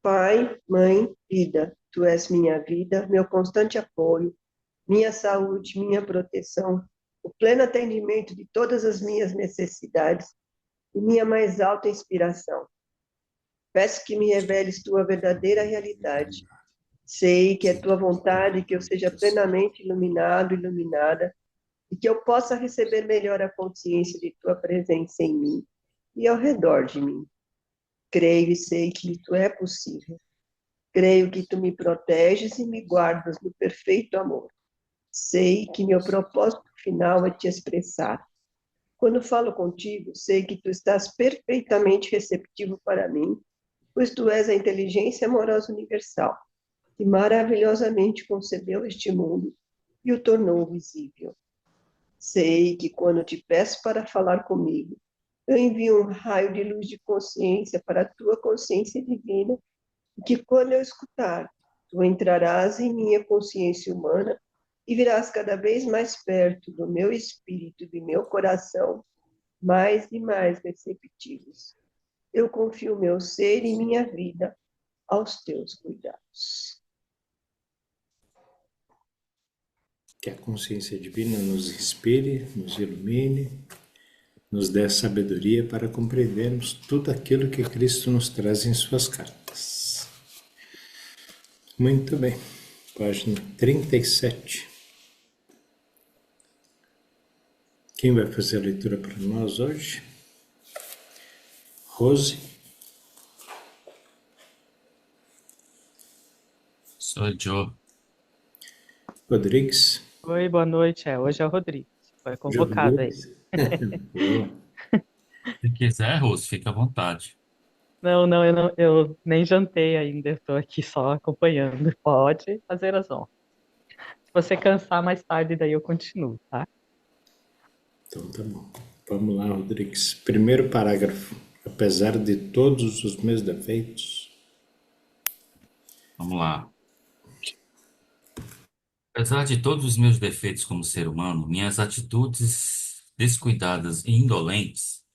Pai, mãe, vida, tu és minha vida, meu constante apoio, minha saúde, minha proteção, o pleno atendimento de todas as minhas necessidades e minha mais alta inspiração. Peço que me reveles tua verdadeira realidade. Sei que é tua vontade que eu seja plenamente iluminado, iluminada, e que eu possa receber melhor a consciência de tua presença em mim e ao redor de mim. Creio e sei que isso é possível. Creio que tu me proteges e me guardas no perfeito amor. Sei que meu propósito final é te expressar. Quando falo contigo, sei que tu estás perfeitamente receptivo para mim, pois tu és a inteligência amorosa universal, que maravilhosamente concebeu este mundo e o tornou visível. Sei que quando te peço para falar comigo, eu envio um raio de luz de consciência para a tua consciência divina, e que quando eu escutar, tu entrarás em minha consciência humana e virás cada vez mais perto do meu espírito, do meu coração, mais e mais receptivos. Eu confio meu ser e minha vida aos teus cuidados. Que a consciência divina nos inspire, nos ilumine, nos dê sabedoria para compreendermos tudo aquilo que Cristo nos traz em suas cartas. Muito bem. Página 37. Quem vai fazer a leitura para nós hoje? Rose. Sou eu. Rodrigues. Oi, boa noite. Hoje é o Rodrigo. Foi convocado aí. Boa. Se quiser, Rose, fica à vontade. Não, eu nem jantei ainda, estou aqui só acompanhando. Pode fazer as honras. Se você cansar mais tarde, daí eu continuo, tá? Então tá bom. Vamos lá, Rodrigues. Primeiro parágrafo. Apesar de todos os meus defeitos. Vamos lá. Apesar de todos os meus defeitos como ser humano, minhas atitudes descuidadas e indolentes,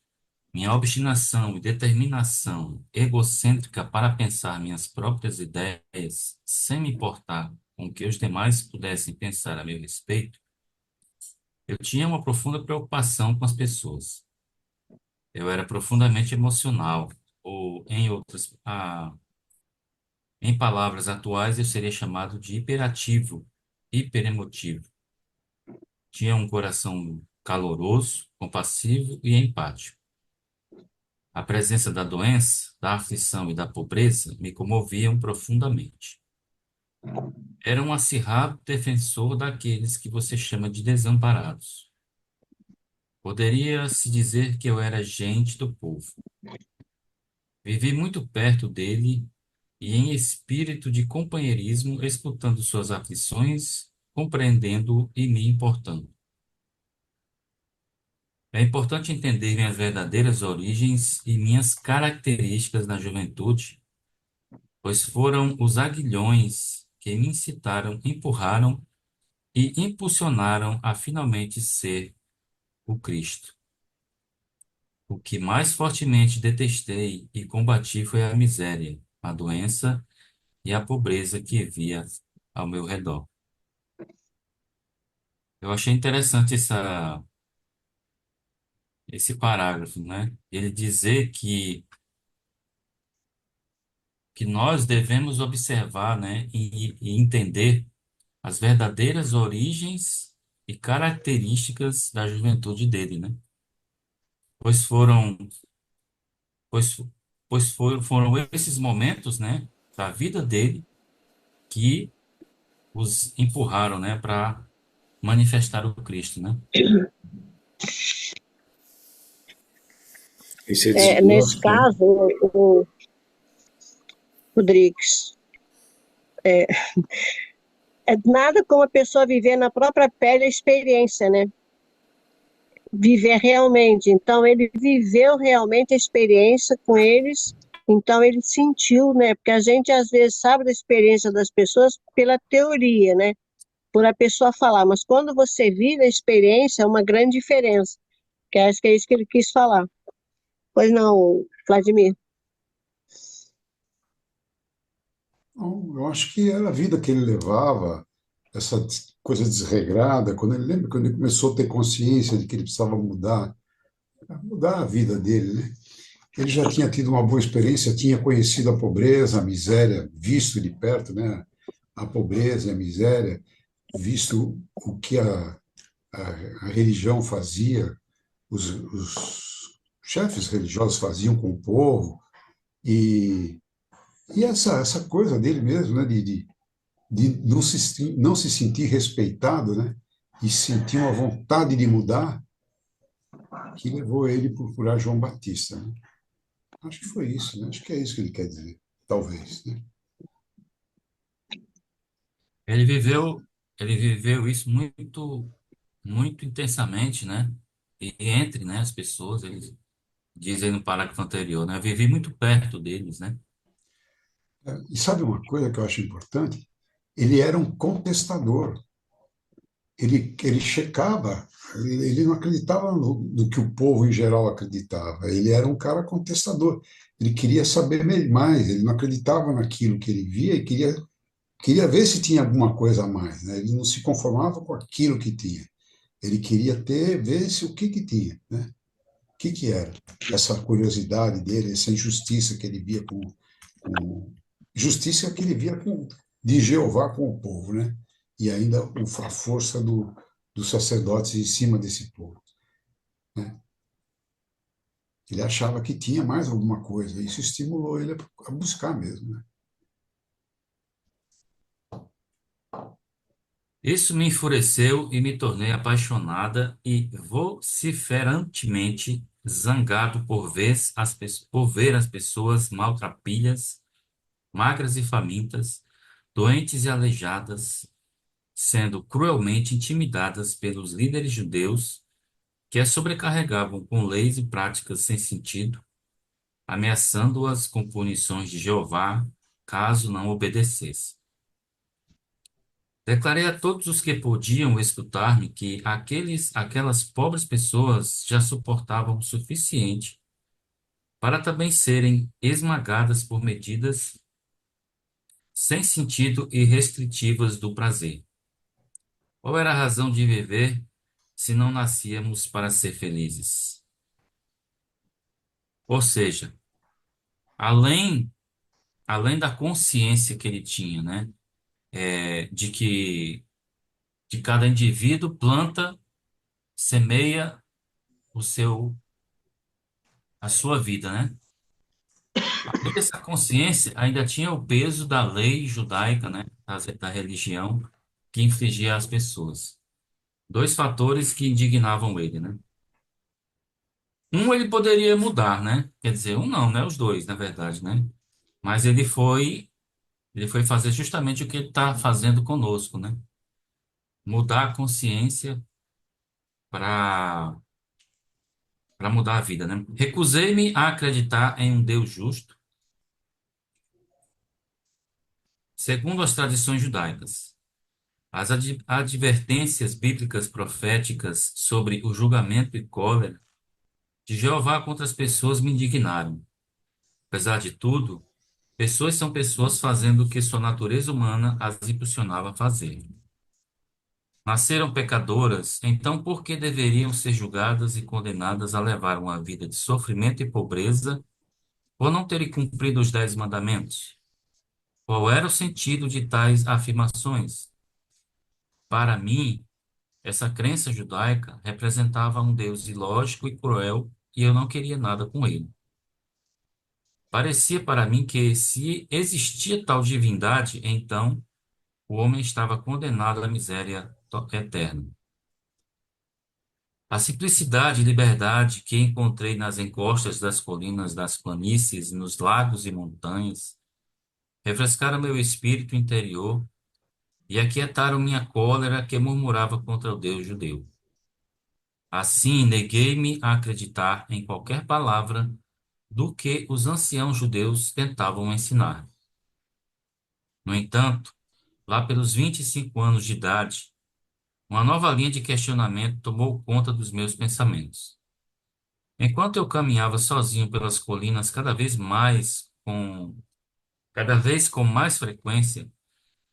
minha obstinação e determinação egocêntrica para pensar minhas próprias ideias, sem me importar com o que os demais pudessem pensar a meu respeito, eu tinha uma profunda preocupação com as pessoas. Eu era profundamente emocional, ou em palavras atuais eu seria chamado de hiperativo, hiperemotivo. Tinha um coração caloroso, compassivo e empático. A presença da doença, da aflição e da pobreza me comoviam profundamente. Era um acirrado defensor daqueles que você chama de desamparados. Poderia-se dizer que eu era gente do povo. Vivi muito perto dele e em espírito de companheirismo, escutando suas aflições, compreendendo e me importando. É importante entender minhas verdadeiras origens e minhas características na juventude, pois foram os aguilhões que me incitaram, empurraram e impulsionaram a finalmente ser o Cristo. O que mais fortemente detestei e combati foi a miséria, a doença e a pobreza que via ao meu redor. Eu achei interessante esse parágrafo, né? Ele dizer que nós devemos observar, né, e entender as verdadeiras origens e características da juventude dele, né? Pois foram, pois, foram esses momentos, né, da vida dele que os empurraram, né, para manifestar o Cristo, né? Esse Nesse desgosto, né? caso, o Rodrigues, é nada como a pessoa viver na própria pele a experiência, né? Viver realmente. Então, ele viveu realmente a experiência com eles, então ele sentiu, né? Porque a gente às vezes sabe da experiência das pessoas pela teoria, né? Por a pessoa falar, mas quando você vive a experiência, é uma grande diferença, que acho que é isso que ele quis falar. Pois não, Vladimir? Não, eu acho que era a vida que ele levava, essa coisa desregrada, quando ele começou a ter consciência de que ele precisava mudar a vida dele, né? Ele já tinha tido uma boa experiência, tinha conhecido a pobreza, a miséria, visto de perto, né? A pobreza e a miséria, visto o que a religião fazia, os chefes religiosos faziam com o povo, e, e essa coisa dele mesmo, né? De não se sentir respeitado, né? E sentir uma vontade de mudar, que levou ele a procurar João Batista, né? Acho que foi isso, né? Acho que é isso que ele quer dizer, talvez, né? Ele viveu, ele viveu isso muito, muito intensamente, né? E entre, né, as pessoas, ele diz aí no parágrafo anterior, né? Eu vivi muito perto deles, né? E sabe uma coisa que eu acho importante? Ele era um contestador. Ele checava, ele não acreditava no que o povo em geral acreditava. Ele era um cara contestador. Ele queria saber mais, ele não acreditava naquilo que ele via e queria ver se tinha alguma coisa a mais, né? Ele não se conformava com aquilo que tinha. Ele queria ver se o que tinha, né? O que era? Essa curiosidade dele, essa injustiça que ele via com justiça que ele via de Jeová com o povo, né? E ainda a força dos sacerdotes em cima desse povo, né? Ele achava que tinha mais alguma coisa, e isso estimulou ele a buscar mesmo, né? Isso me enfureceu e me tornei apaixonada e vociferantemente zangado por ver as pessoas maltrapilhas, magras e famintas, doentes e aleijadas, sendo cruelmente intimidadas pelos líderes judeus que as sobrecarregavam com leis e práticas sem sentido, ameaçando-as com punições de Jeová caso não obedecesse. Declarei a todos os que podiam escutar-me que aquelas pobres pessoas já suportavam o suficiente para também serem esmagadas por medidas sem sentido e restritivas do prazer. Qual era a razão de viver se não nascíamos para ser felizes? Ou seja, além, além da consciência que ele tinha, né, de que cada indivíduo planta, semeia o seu, a sua vida, né? Além dessa consciência, ainda tinha o peso da lei judaica, né, da religião, que infligia às pessoas. Dois fatores que indignavam ele, né? Um ele poderia mudar, né? Quer dizer, um não, né? Os dois, na verdade, né? Mas ele foi fazer justamente o que ele está fazendo conosco, né? Mudar a consciência para mudar a vida, né? Recusei-me a acreditar em um Deus justo, segundo as tradições judaicas. As advertências bíblicas proféticas sobre o julgamento e cólera de Jeová contra as pessoas me indignaram. Apesar de tudo, pessoas são pessoas fazendo o que sua natureza humana as impulsionava a fazer. Nasceram pecadoras, então por que deveriam ser julgadas e condenadas a levar uma vida de sofrimento e pobreza por não terem cumprido os 10 mandamentos? Qual era o sentido de tais afirmações? Para mim, essa crença judaica representava um Deus ilógico e cruel e eu não queria nada com ele. Parecia para mim que, se existia tal divindade, então o homem estava condenado à miséria eterna. A simplicidade e liberdade que encontrei nas encostas das colinas, das planícies, nos lagos e montanhas, refrescaram meu espírito interior e aquietaram minha cólera que murmurava contra o Deus judeu. Assim, neguei-me a acreditar em qualquer palavra do que os anciãos judeus tentavam ensinar. No entanto, lá pelos 25 anos de idade, uma nova linha de questionamento tomou conta dos meus pensamentos. Enquanto eu caminhava sozinho pelas colinas, cada vez mais com Cada vez com mais frequência,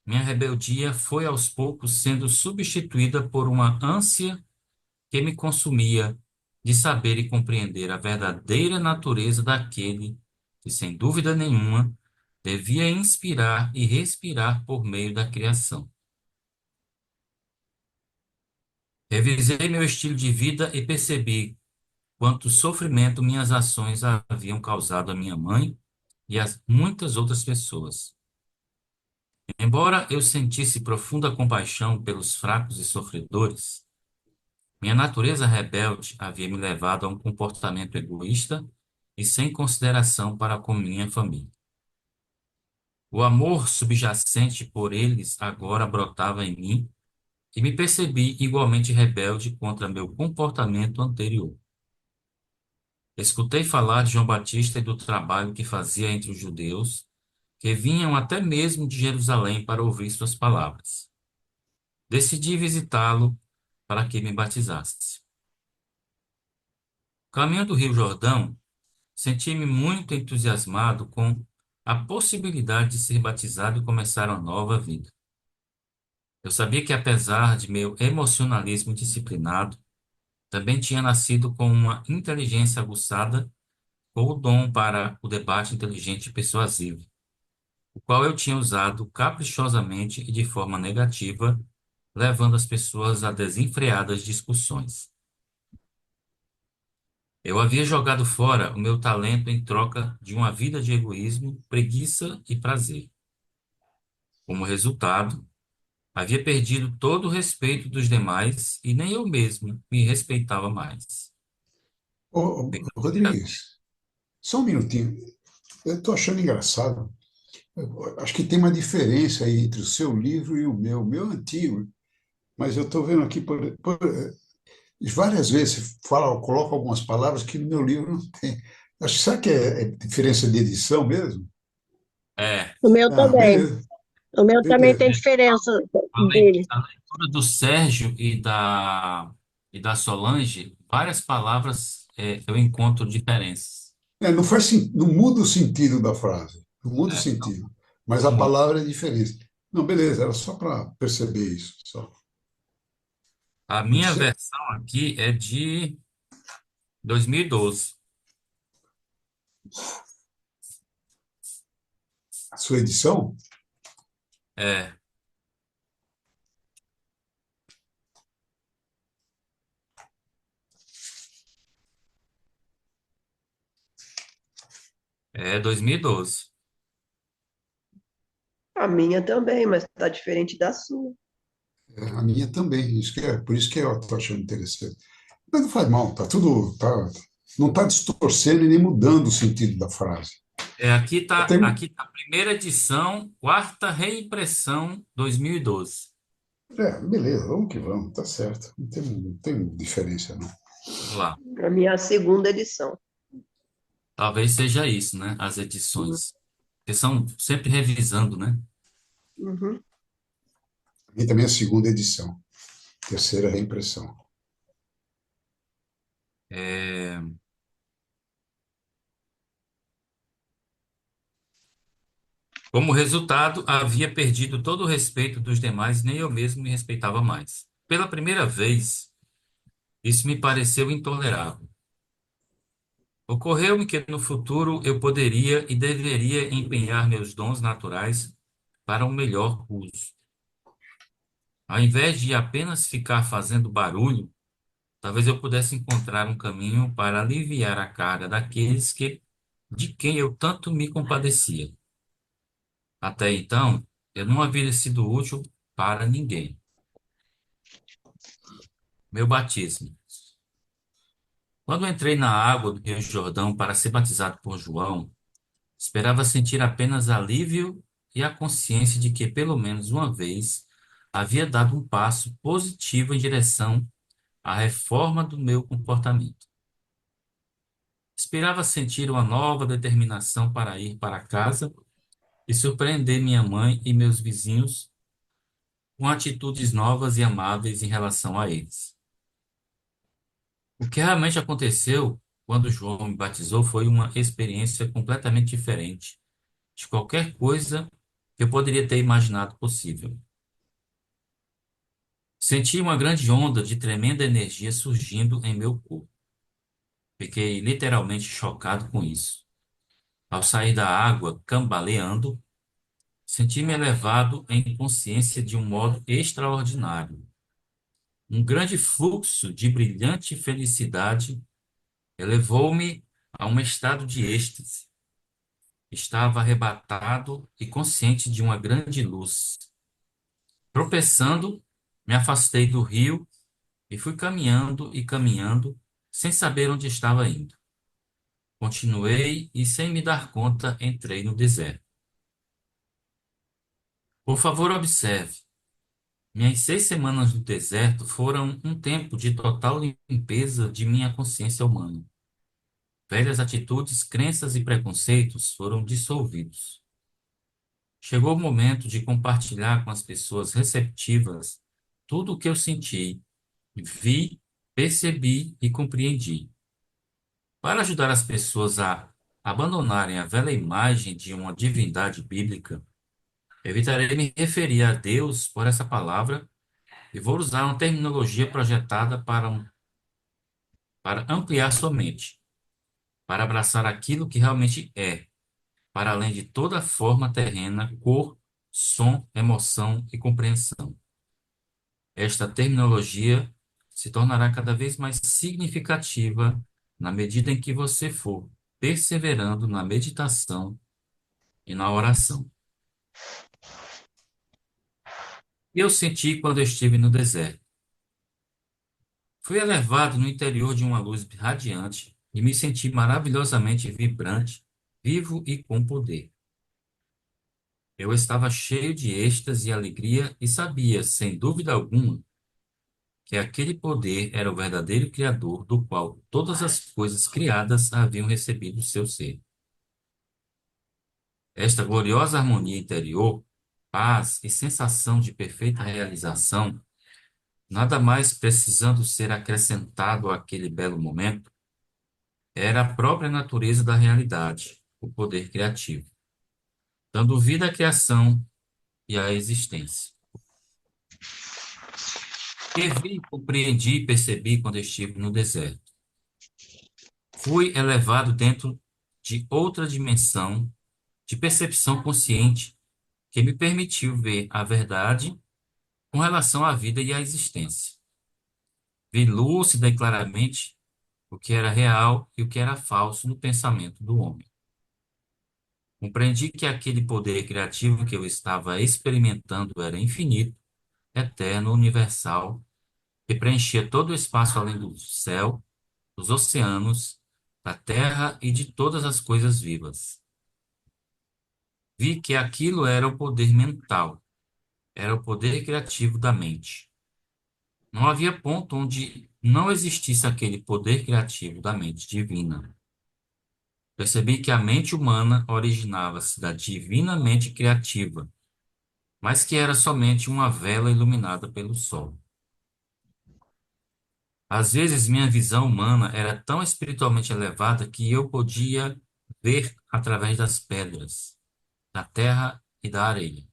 minha rebeldia foi aos poucos sendo substituída por uma ânsia que me consumia de saber e compreender a verdadeira natureza daquele que, sem dúvida nenhuma, devia inspirar e respirar por meio da criação. Revisei meu estilo de vida e percebi quanto sofrimento minhas ações haviam causado à minha mãe e a muitas outras pessoas. Embora eu sentisse profunda compaixão pelos fracos e sofredores, minha natureza rebelde havia me levado a um comportamento egoísta e sem consideração para com minha família. O amor subjacente por eles agora brotava em mim e me percebi igualmente rebelde contra meu comportamento anterior. Escutei falar de João Batista e do trabalho que fazia entre os judeus, que vinham até mesmo de Jerusalém para ouvir suas palavras. Decidi visitá-lo para que me batizasse. Caminho do Rio Jordão, senti-me muito entusiasmado com a possibilidade de ser batizado e começar uma nova vida. Eu sabia que, apesar de meu emocionalismo disciplinado, também tinha nascido com uma inteligência aguçada ou o dom para o debate inteligente e persuasivo, o qual eu tinha usado caprichosamente e de forma negativa, levando as pessoas a desenfreadas discussões. Eu havia jogado fora o meu talento em troca de uma vida de egoísmo, preguiça e prazer. Como resultado, havia perdido todo o respeito dos demais e nem eu mesmo me respeitava mais. Rodrigues, só um minutinho. Eu estou achando engraçado. Eu acho que tem uma diferença aí entre o seu livro e o meu. O meu é antigo, mas eu estou vendo aqui, várias vezes você fala, coloca algumas palavras que no meu livro não tem. Será que é diferença de edição mesmo? É, O meu Ah, também. beleza, O meu também tem beleza. diferença dele. a leitura do Sérgio e da Solange, várias palavras eu encontro diferenças. Não faz, não muda o sentido da frase, não muda o É, sentido, mas não a muda. palavra é diferente. Não, beleza, era só para perceber isso. Só. A Porque minha versão aqui é de 2012. a sua edição, É, é 2012. A minha também, mas está diferente da sua. a minha também, por isso que eu estou achando interessante. Mas não faz mal, tá tudo, não está distorcendo e nem mudando o sentido da frase. Tem, Aqui tá a primeira edição, quarta reimpressão 2012. beleza, vamos que vamos, tá certo. Não tem diferença, não. Vamos lá. A minha é a segunda edição. Talvez seja isso, né? As edições. Porque são sempre revisando, né? Uhum. E também a segunda edição, terceira reimpressão. É, Como resultado, havia perdido todo o respeito dos demais, nem eu mesmo me respeitava mais. Pela primeira vez, isso me pareceu intolerável. Ocorreu-me que no futuro eu poderia e deveria empenhar meus dons naturais para um melhor uso. Ao invés de apenas ficar fazendo barulho, talvez eu pudesse encontrar um caminho para aliviar a carga daqueles de quem eu tanto me compadecia. Até então, eu não havia sido útil para ninguém. Meu batismo. Quando entrei na água do Rio Jordão para ser batizado por João, esperava sentir apenas alívio e a consciência de que, pelo menos uma vez, havia dado um passo positivo em direção à reforma do meu comportamento. Esperava sentir uma nova determinação para ir para casa e surpreender minha mãe e meus vizinhos com atitudes novas e amáveis em relação a eles. O que realmente aconteceu quando João me batizou foi uma experiência completamente diferente de qualquer coisa que eu poderia ter imaginado possível. Senti uma grande onda de tremenda energia surgindo em meu corpo. Fiquei literalmente chocado com isso. Ao sair da água, cambaleando, senti-me elevado em consciência de um modo extraordinário. Um grande fluxo de brilhante felicidade elevou-me a um estado de êxtase. Estava arrebatado e consciente de uma grande luz. Tropeçando, me afastei do rio e fui caminhando e caminhando, sem saber onde estava indo. Continuei e, sem me dar conta, entrei no deserto. Por favor, observe. Minhas 6 semanas no deserto foram um tempo de total limpeza de minha consciência humana. Velhas atitudes, crenças e preconceitos foram dissolvidos. Chegou o momento de compartilhar com as pessoas receptivas tudo o que eu senti, vi, percebi e compreendi. Para ajudar as pessoas a abandonarem a velha imagem de uma divindade bíblica, evitarei me referir a Deus por essa palavra e vou usar uma terminologia projetada para ampliar sua mente, para abraçar aquilo que realmente é, para além de toda forma terrena, cor, som, emoção e compreensão. Esta terminologia se tornará cada vez mais significativa na medida em que você for perseverando na meditação e na oração. Eu senti quando eu estive no deserto. Fui elevado no interior de uma luz radiante e me senti maravilhosamente vibrante, vivo e com poder. Eu estava cheio de êxtase e alegria e sabia, sem dúvida alguma, que aquele poder era o verdadeiro Criador do qual todas as coisas criadas haviam recebido seu ser. Esta gloriosa harmonia interior, paz e sensação de perfeita realização, nada mais precisando ser acrescentado àquele belo momento, era a própria natureza da realidade, o poder criativo, dando vida à criação e à existência. Que vi, compreendi e percebi quando estive no deserto. Fui elevado dentro de outra dimensão de percepção consciente que me permitiu ver a verdade com relação à vida e à existência. Vi lúcida e claramente o que era real e o que era falso no pensamento do homem. Compreendi que aquele poder criativo que eu estava experimentando era infinito, eterno, universal, que preenchia todo o espaço além do céu, dos oceanos, da terra e de todas as coisas vivas. Vi que aquilo era o poder mental, era o poder criativo da mente. Não havia ponto onde não existisse aquele poder criativo da mente divina. Percebi que a mente humana originava-se da divina mente criativa, mas que era somente uma vela iluminada pelo sol. Às vezes minha visão humana era tão espiritualmente elevada que eu podia ver através das pedras, da terra e da areia.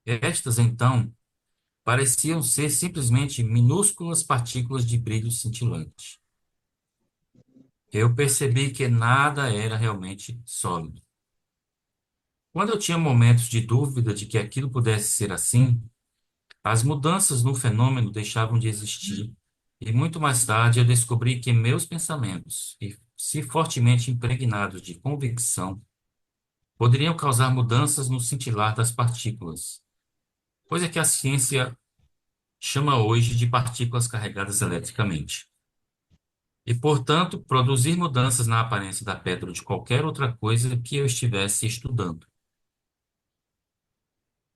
Estas, então, pareciam ser simplesmente minúsculas partículas de brilho cintilante. Eu percebi que nada era realmente sólido. Quando eu tinha momentos de dúvida de que aquilo pudesse ser assim, as mudanças no fenômeno deixavam de existir, e muito mais tarde eu descobri que meus pensamentos, e se fortemente impregnados de convicção, poderiam causar mudanças no cintilar das partículas, coisa que a ciência chama hoje de partículas carregadas eletricamente. E, portanto, produzir mudanças na aparência da pedra ou de qualquer outra coisa que eu estivesse estudando.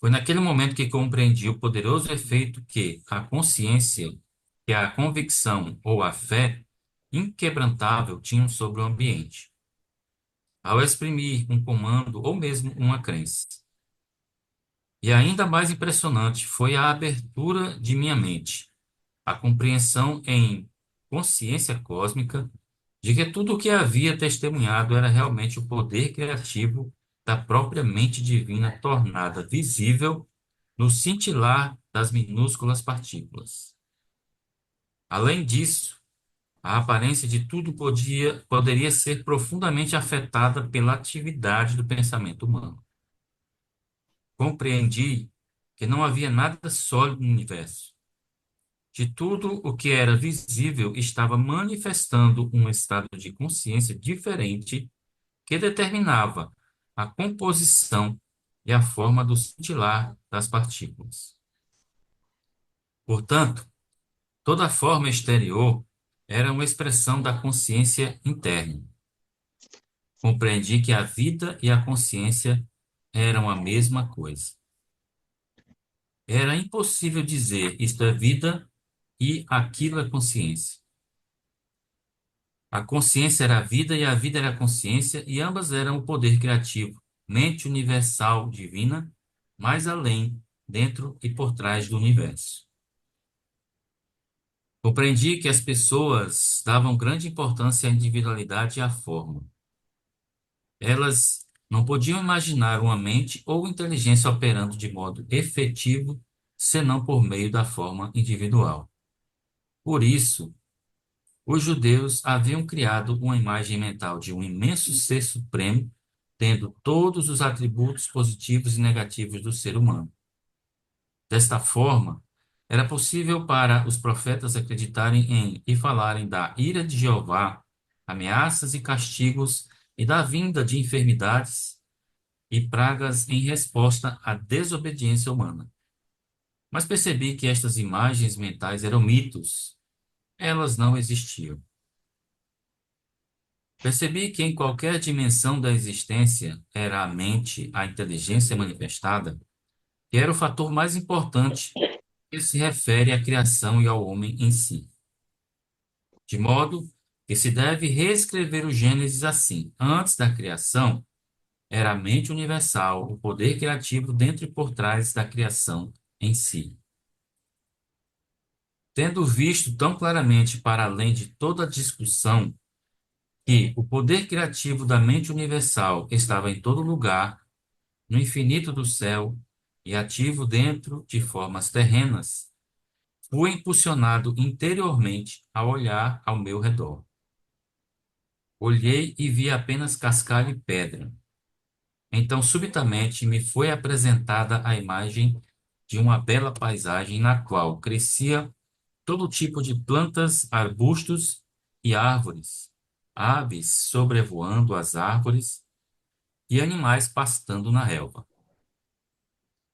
Foi naquele momento que compreendi o poderoso efeito que a consciência, que a convicção ou a fé inquebrantável tinham sobre o ambiente, ao exprimir um comando ou mesmo uma crença. E ainda mais impressionante foi a abertura de minha mente, a compreensão em consciência cósmica de que tudo o que havia testemunhado era realmente o poder criativo da própria mente divina tornada visível no cintilar das minúsculas partículas. Além disso, a aparência de tudo poderia ser profundamente afetada pela atividade do pensamento humano. Compreendi que não havia nada sólido no universo. De tudo o que era visível estava manifestando um estado de consciência diferente que determinava a composição e a forma do cintilar das partículas. Portanto, toda forma exterior era uma expressão da consciência interna. Compreendi que a vida e a consciência eram a mesma coisa. Era impossível dizer isto é vida e aquilo é consciência. A consciência era a vida e a vida era a consciência, e ambas eram o poder criativo, mente universal divina, mais além, dentro e por trás do universo. Compreendi que as pessoas davam grande importância à individualidade e à forma. Elas não podiam imaginar uma mente ou inteligência operando de modo efetivo, senão por meio da forma individual. Por isso, os judeus haviam criado uma imagem mental de um imenso ser supremo, tendo todos os atributos positivos e negativos do ser humano. Desta forma, era possível para os profetas acreditarem em e falarem da ira de Jeová, ameaças e castigos e da vinda de enfermidades e pragas em resposta à desobediência humana. Mas percebi que estas imagens mentais eram mitos. Elas não existiam. Percebi que em qualquer dimensão da existência era a mente, a inteligência manifestada, que era o fator mais importante que se refere à criação e ao homem em si. De modo que se deve reescrever o Gênesis assim: antes da criação, era a mente universal, o poder criativo dentro e por trás da criação em si. Tendo visto tão claramente para além de toda discussão que o poder criativo da mente universal estava em todo lugar, no infinito do céu e ativo dentro de formas terrenas, fui impulsionado interiormente a olhar ao meu redor. Olhei e vi apenas cascalho e pedra. Então, subitamente, me foi apresentada a imagem de uma bela paisagem na qual crescia todo tipo de plantas, arbustos e árvores, aves sobrevoando as árvores e animais pastando na relva.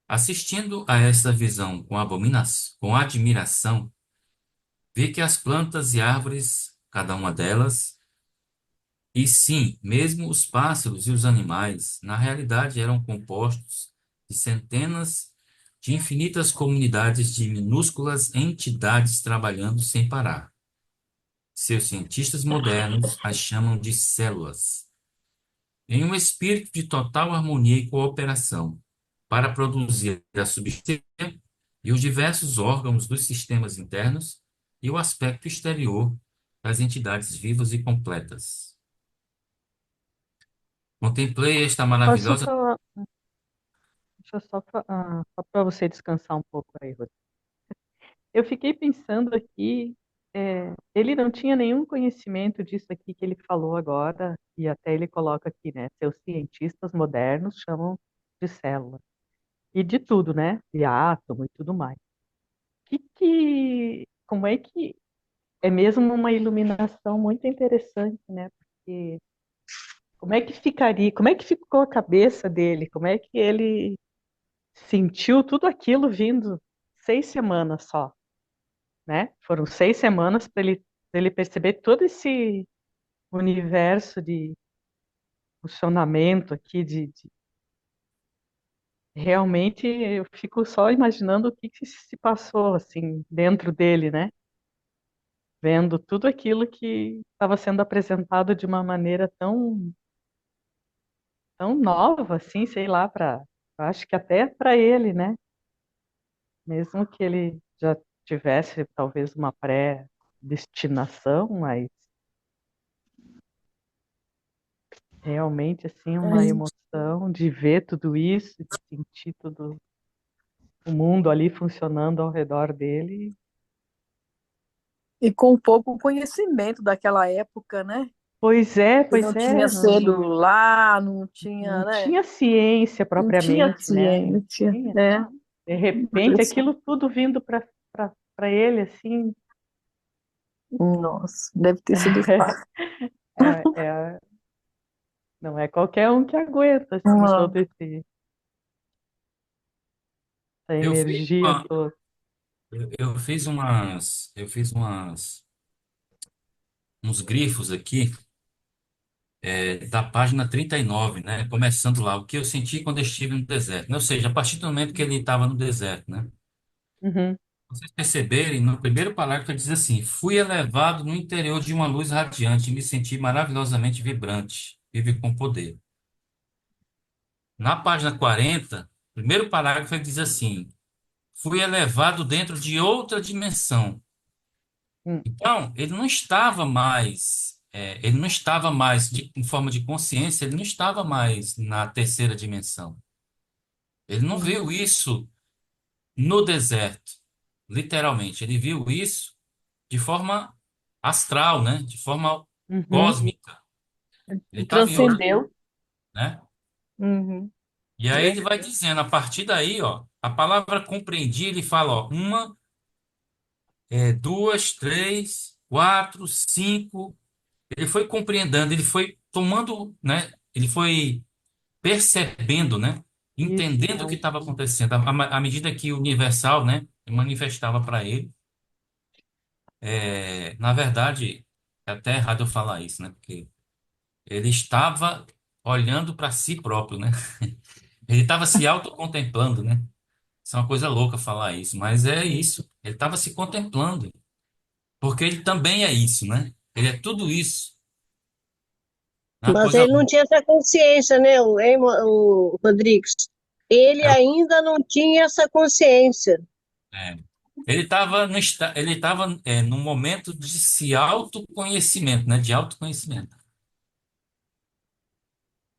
Assistindo a esta visão com admiração, vi que as plantas e árvores, cada uma delas, e sim, mesmo os pássaros e os animais, na realidade eram compostos de centenas de infinitas comunidades de minúsculas entidades trabalhando sem parar. Seus cientistas modernos as chamam de células, em um espírito de total harmonia e cooperação, para produzir a substância e os diversos órgãos dos sistemas internos e o aspecto exterior das entidades vivas e completas. Contemplei esta Posso maravilhosa... falar? Deixa eu só para você descansar um pouco aí, Rodrigo. Eu fiquei pensando aqui, ele não tinha nenhum conhecimento disso aqui que ele falou agora, e até ele coloca aqui, né? Seus cientistas modernos chamam de célula. E de tudo, né? De átomo e tudo mais. Como é que é mesmo uma iluminação muito interessante, né? Porque como é que ficaria, como é que ficou a cabeça dele? Como é que ele sentiu tudo aquilo vindo 6 semanas só, né? Foram 6 semanas para ele perceber todo esse universo de funcionamento aqui realmente eu fico só imaginando o que que se passou assim dentro dele, né? Vendo tudo aquilo que estava sendo apresentado de uma maneira tão nova, assim, sei lá, acho que até para ele, né? Mesmo que ele já tivesse talvez uma pré-destinação, mas realmente assim uma emoção de ver tudo isso, de sentir todo o mundo ali funcionando ao redor dele. E com pouco conhecimento daquela época, né? Que Pois não é, tinha celular, não tinha, não né? tinha ciência Não tinha propriamente, né? Não ciência, tinha. né? De repente, Impressionante. aquilo tudo vindo para ele, assim, Nossa, deve ter sido fácil. é, é- não é qualquer um que aguenta, assim, Não. toda essa Eu fiz energia uma, toda. eu fiz uns grifos aqui, da página 39, né? Começando lá, o que eu senti quando eu estive no deserto, né? Ou seja, a partir do momento que ele estava no deserto, né? Uhum, Vocês perceberem, no primeiro parágrafo ele diz assim: fui elevado no interior de uma luz radiante e me senti maravilhosamente vibrante, vive com poder. Na página 40, primeiro parágrafo ele diz assim: fui elevado dentro de outra dimensão. hum, Então, ele não estava mais em forma de consciência, ele não estava mais na terceira dimensão. Ele não uhum, viu isso no deserto, literalmente. Ele viu isso de forma astral, né? De forma uhum. cósmica. Ele estava em outra, Transcendeu. né? Uhum. E aí É. ele vai dizendo, a partir daí, ó, a palavra compreendi, ele fala, ó, uma, duas, três, quatro, cinco. Ele foi compreendendo, ele foi tomando, né? Ele foi percebendo, né? Isso, Entendendo o que estava acontecendo. À medida que o universal, né? Manifestava para ele. Na verdade, é até errado eu falar isso, né? Porque ele estava olhando para si próprio, né? Ele estava se autocontemplando, né? Isso é uma coisa louca falar isso, mas é isso. Ele estava se contemplando, porque ele também é isso, né? Ele é tudo isso. É uma Mas coisa ele não louca. tinha essa consciência, né, o Rodrigues? Ele É o- ainda não tinha essa consciência. é. Ele estava num momento de se autoconhecimento, né? De autoconhecimento.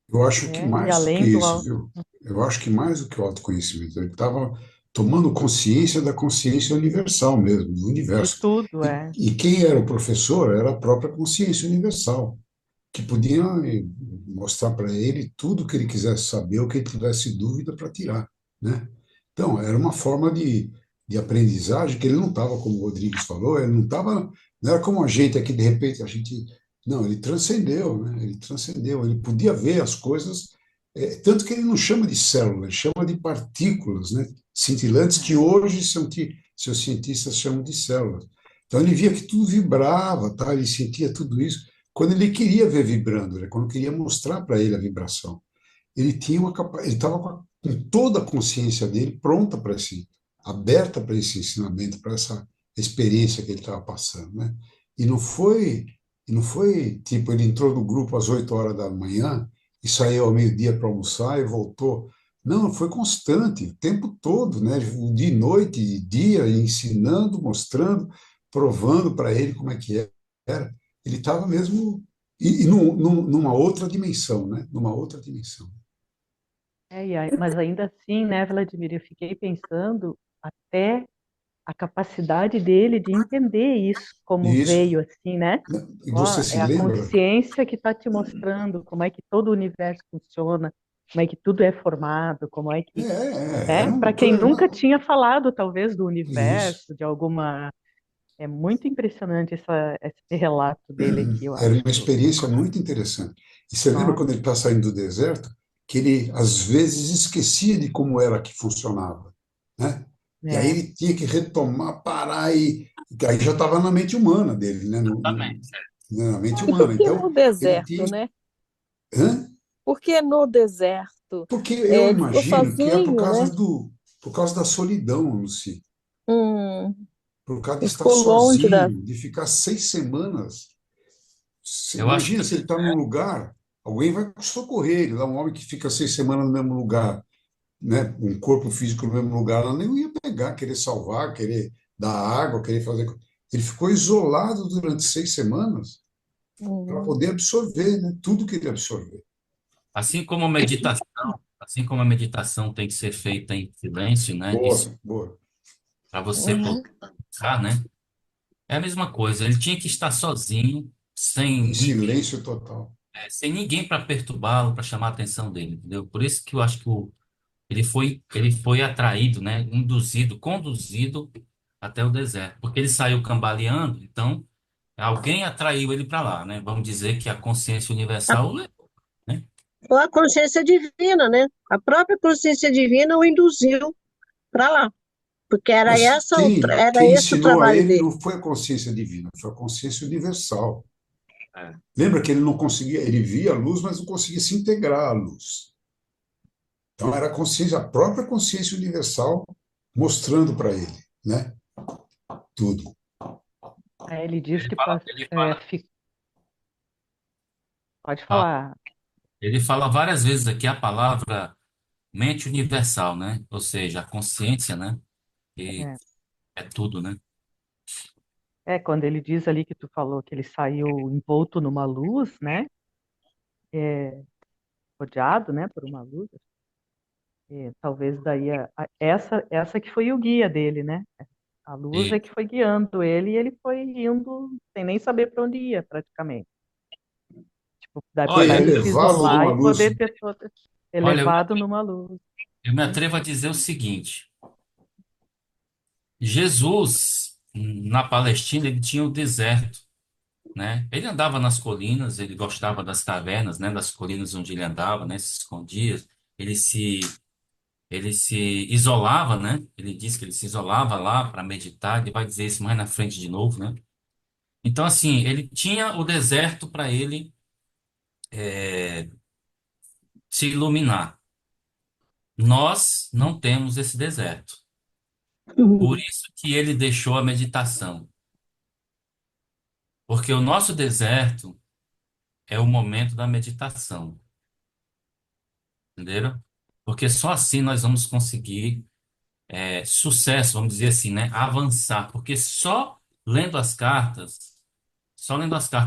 Eu acho que e mais do que além do isso, viu? Eu acho que mais do que o autoconhecimento. Ele estava tomando consciência da consciência universal mesmo, do de universo. tudo, E quem era o professor era a própria consciência universal, que podia mostrar para ele tudo o que ele quisesse saber, o que ele tivesse dúvida para tirar, né? Então, era uma forma de aprendizagem que ele não estava, como o Rodrigues falou, ele não estava, não era como a gente aqui, de repente, a gente, não, ele transcendeu, né? Ele transcendeu, ele podia ver as coisas, tanto que ele não chama de célula, ele chama de partículas, né? Cintilantes, que hoje seus cientistas chamam de células. Então, ele via que tudo vibrava, tá? Ele sentia tudo isso quando ele queria ver vibrando, né? Quando queria mostrar para ele a vibração. Ele estava com toda a consciência dele pronta para si, aberta para esse ensinamento, para essa experiência que ele estava passando, né? E não foi tipo ele entrou no grupo às 8 horas da manhã e saiu ao meio-dia para almoçar e voltou. Não, foi constante, o tempo todo, né? De noite, de dia, ensinando, mostrando, provando para ele como é que era. Ele estava mesmo numa outra dimensão, né? Numa outra dimensão. mas ainda assim, né, Vladimir, eu fiquei pensando até a capacidade dele de entender isso como E isso, veio assim, né? e Ó, você se é a lembra? consciência que está te mostrando como é que todo o universo funciona, como é que tudo é formado, como é que, Era né? Para quem nunca uma, tinha falado, talvez, do isso. universo, de alguma. É muito impressionante esse relato dele aqui, eu Era acho. uma experiência muito interessante. E você lembra Nossa, quando ele está saindo do deserto, que ele às vezes esquecia de como era que funcionava, né? E aí é. ele tinha que retomar, parar e aí já estava na mente humana dele, né? Exatamente. Na mente E por humana. que Então no ele deserto, tinha, né? hã? Por que no deserto? Porque eu Ele ficou imagino que é sozinho, né? por causa da solidão, Luci, Hum, por causa de ele estar ficou longe da. sozinho, de ficar 6 semanas. Eu acho Imagina que se ele está num lugar, alguém vai socorrer ele, lá um homem que fica 6 semanas no mesmo lugar, né? Um corpo físico no mesmo lugar, ela nem ia pegar, querer salvar, querer dar água, querer fazer. Ele ficou isolado durante 6 semanas para Hum, poder absorver, né? Tudo que ele absorver. assim como a meditação tem que ser feita em silêncio, né? Boa, boa. Para você poder Uhum. pensar, né? É a mesma coisa. Ele tinha que estar sozinho, Em silêncio total. sem ninguém para perturbá-lo, para chamar a atenção dele, entendeu? Por isso que eu acho que ele foi atraído, né? Induzido, conduzido até o deserto, porque ele saiu cambaleando, então alguém atraiu ele para lá, né? Vamos dizer que a consciência A- universal o levou, né? Ou a consciência divina, né? A própria consciência divina o induziu para lá, porque Mas era quem esse o ensinou a trabalho ele dele. não foi a consciência divina, foi a consciência universal. É. Lembra que ele não conseguia, ele via a luz, mas não conseguia se integrar à luz. Então era a consciência, a própria consciência universal mostrando para ele, né? Tudo. Aí ele diz Ele que fala, ele fala, pode ah, falar. ele fala várias vezes aqui a palavra mente universal, né? Ou seja, a consciência, né? Que É, é tudo, né? quando ele diz ali que tu falou que ele saiu envolto numa luz, né? É, rodeado, né, por uma luz. Talvez daí essa que foi o guia dele, né? A luz é E que foi guiando ele e ele foi indo sem nem saber para onde ia, praticamente. Tipo, Foi olha, para ele se elevado isolar numa e luz. poder ter todo olha, elevado numa luz. eu me atrevo a dizer o seguinte: Jesus, na Palestina, ele tinha o deserto, né? Ele andava nas colinas, ele gostava das cavernas, né? Das colinas onde ele andava, né? Se escondia. Ele se, ele se isolava, né? Ele diz que ele se isolava lá para meditar. Ele vai dizer isso mais na frente de novo, né? Então, assim, ele tinha o deserto para ele se iluminar. Nós não temos esse deserto. Por isso que ele deixou a meditação. Porque o nosso deserto é o momento da meditação, entenderam? Porque só assim nós vamos conseguir sucesso, vamos dizer assim, né? Avançar. Porque só lendo as cartas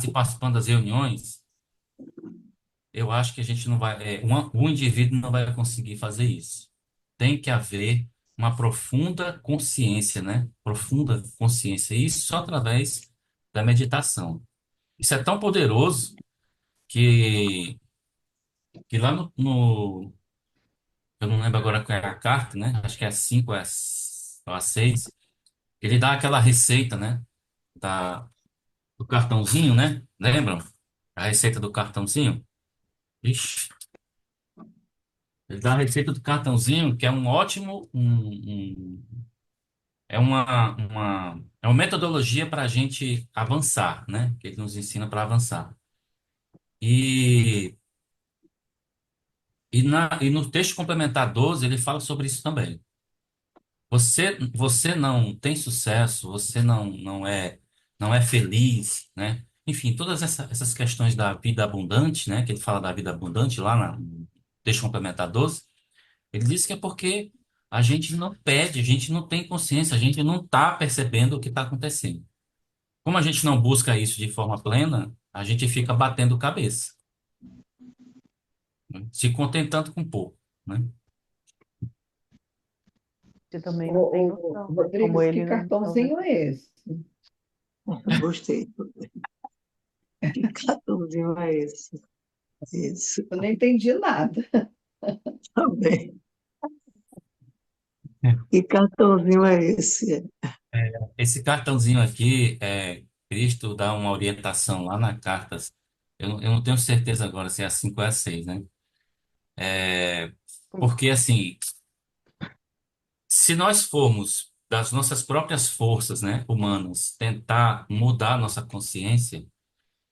e participando das reuniões, eu acho que a gente não vai, o indivíduo não vai conseguir fazer isso. Tem que haver uma profunda consciência, né? Profunda consciência. E isso só através da meditação. Isso é tão poderoso que lá eu não lembro agora qual é a carta, né? Acho que é a 5 ou a 6. Ele dá aquela receita, né? Do cartãozinho, né? Lembram? A receita do cartãozinho? Ixi, ele dá a receita do cartãozinho, que é um ótimo, é uma metodologia para a gente avançar, né? Que ele nos ensina para avançar. E, e no texto complementar 12 ele fala sobre isso também. Você não tem sucesso, você não é feliz, né? Enfim, todas essas questões da vida abundante, né? Que ele fala da vida abundante lá no texto complementar 12, ele diz que é porque a gente não pede, a gente não tem consciência, a gente não está percebendo o que está acontecendo. Como a gente não busca isso de forma plena, a gente fica batendo cabeça, né? Se contentando com pouco, né? Você também não tem Ô, noção, né? Como Rodrigues, que ele não, talvez. cartãozinho é esse? Gostei. Que cartãozinho é esse? Isso, Eu não entendi nada. também. Que cartãozinho é esse? Esse cartãozinho aqui, Cristo dá uma orientação lá na carta. Eu não tenho certeza agora se é a 5 ou é a 6, né? Porque, assim, se nós formos das nossas próprias forças, né, humanas, tentar mudar a nossa consciência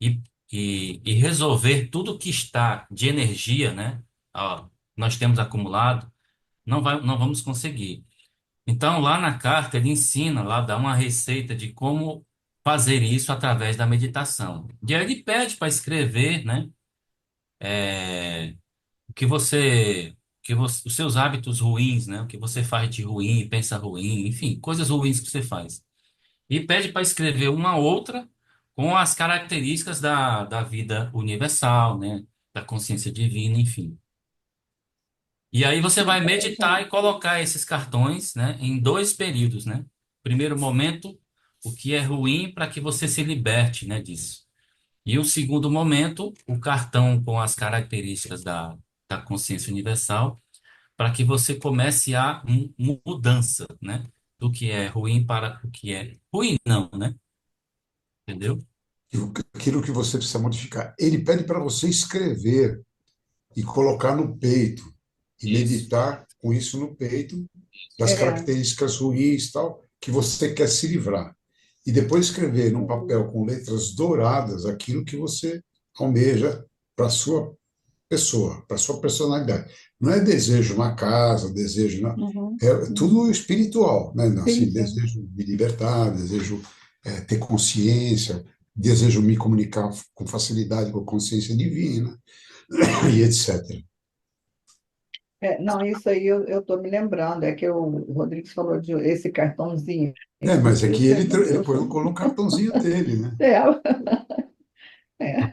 e, e resolver tudo que está de energia, né, ó, nós temos acumulado, não vamos conseguir. Então, lá na carta, ele ensina, lá dá uma receita de como fazer isso através da meditação. E aí ele pede para escrever, né, o os seus hábitos ruins, né, o que você faz de ruim, pensa ruim, enfim, coisas ruins que você faz. E pede para escrever uma outra com as características da vida universal, né, da consciência divina, enfim. E aí você vai meditar e colocar esses cartões, né, em dois períodos, né? Primeiro momento, o que é ruim para que você se liberte, né, disso. E o segundo momento, o cartão com as características da consciência universal, para que você comece a mudança, né? Do que é ruim para o que é ruim, não, né? Entendeu? Aquilo que você precisa modificar. Ele pede para você escrever e colocar no peito e Isso. meditar com isso no peito, das É, características ruins tal, que você quer se livrar. E depois escrever num papel com letras douradas aquilo que você almeja para a sua pessoa, para a sua personalidade. Não é desejo uma casa, desejo. Não. uhum, É tudo espiritual, né? sim, Assim, sim. desejo me libertar, desejo ter consciência, desejo me comunicar com facilidade com a consciência divina, e etc. Não, isso aí eu estou me lembrando, é que o Rodrigues falou de esse cartãozinho, Mas inclusive eu aqui ele sempre depois uso. colocou um cartãozinho dele, né? É, é,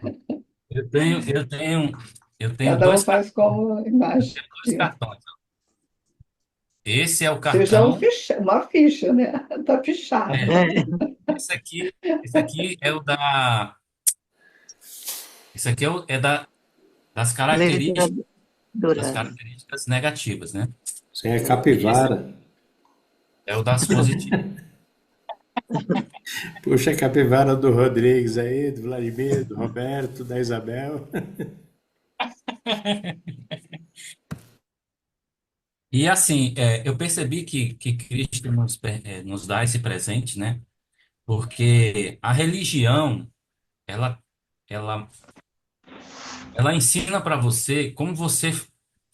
Eu tenho, eu tenho, eu tenho cada um dois, faz como imagina. dois cartões. Esse é o Seja cartão. uma ficha, né? Está fichado. É, É, esse aqui é o da. Esse aqui das letra características, das dourada. características negativas, né? Você é E esse capivara. é o das positivas. Puxa a capivara do Rodrigues aí, do Vladimir, do Roberto, da Isabel. E assim, eu percebi que Cristo nos dá esse presente, né? Porque a religião, ela, ela, ela ensina para você como você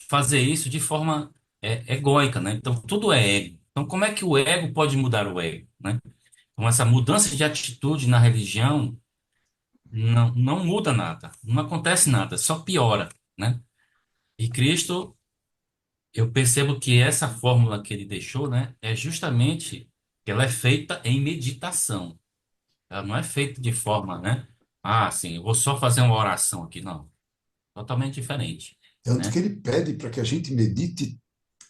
fazer isso de forma egóica, né? Então, tudo é ego. Então, como é que o ego pode mudar o ego, né? Então, essa mudança de atitude na religião não muda nada, não acontece nada, só piora, né? E Cristo, eu percebo que essa fórmula que ele deixou, né, é justamente que ela é feita em meditação. Ela não é feita de forma, né? Ah, sim, eu vou só fazer uma oração aqui, não. Totalmente diferente, Tanto que né? ele pede para que a gente medite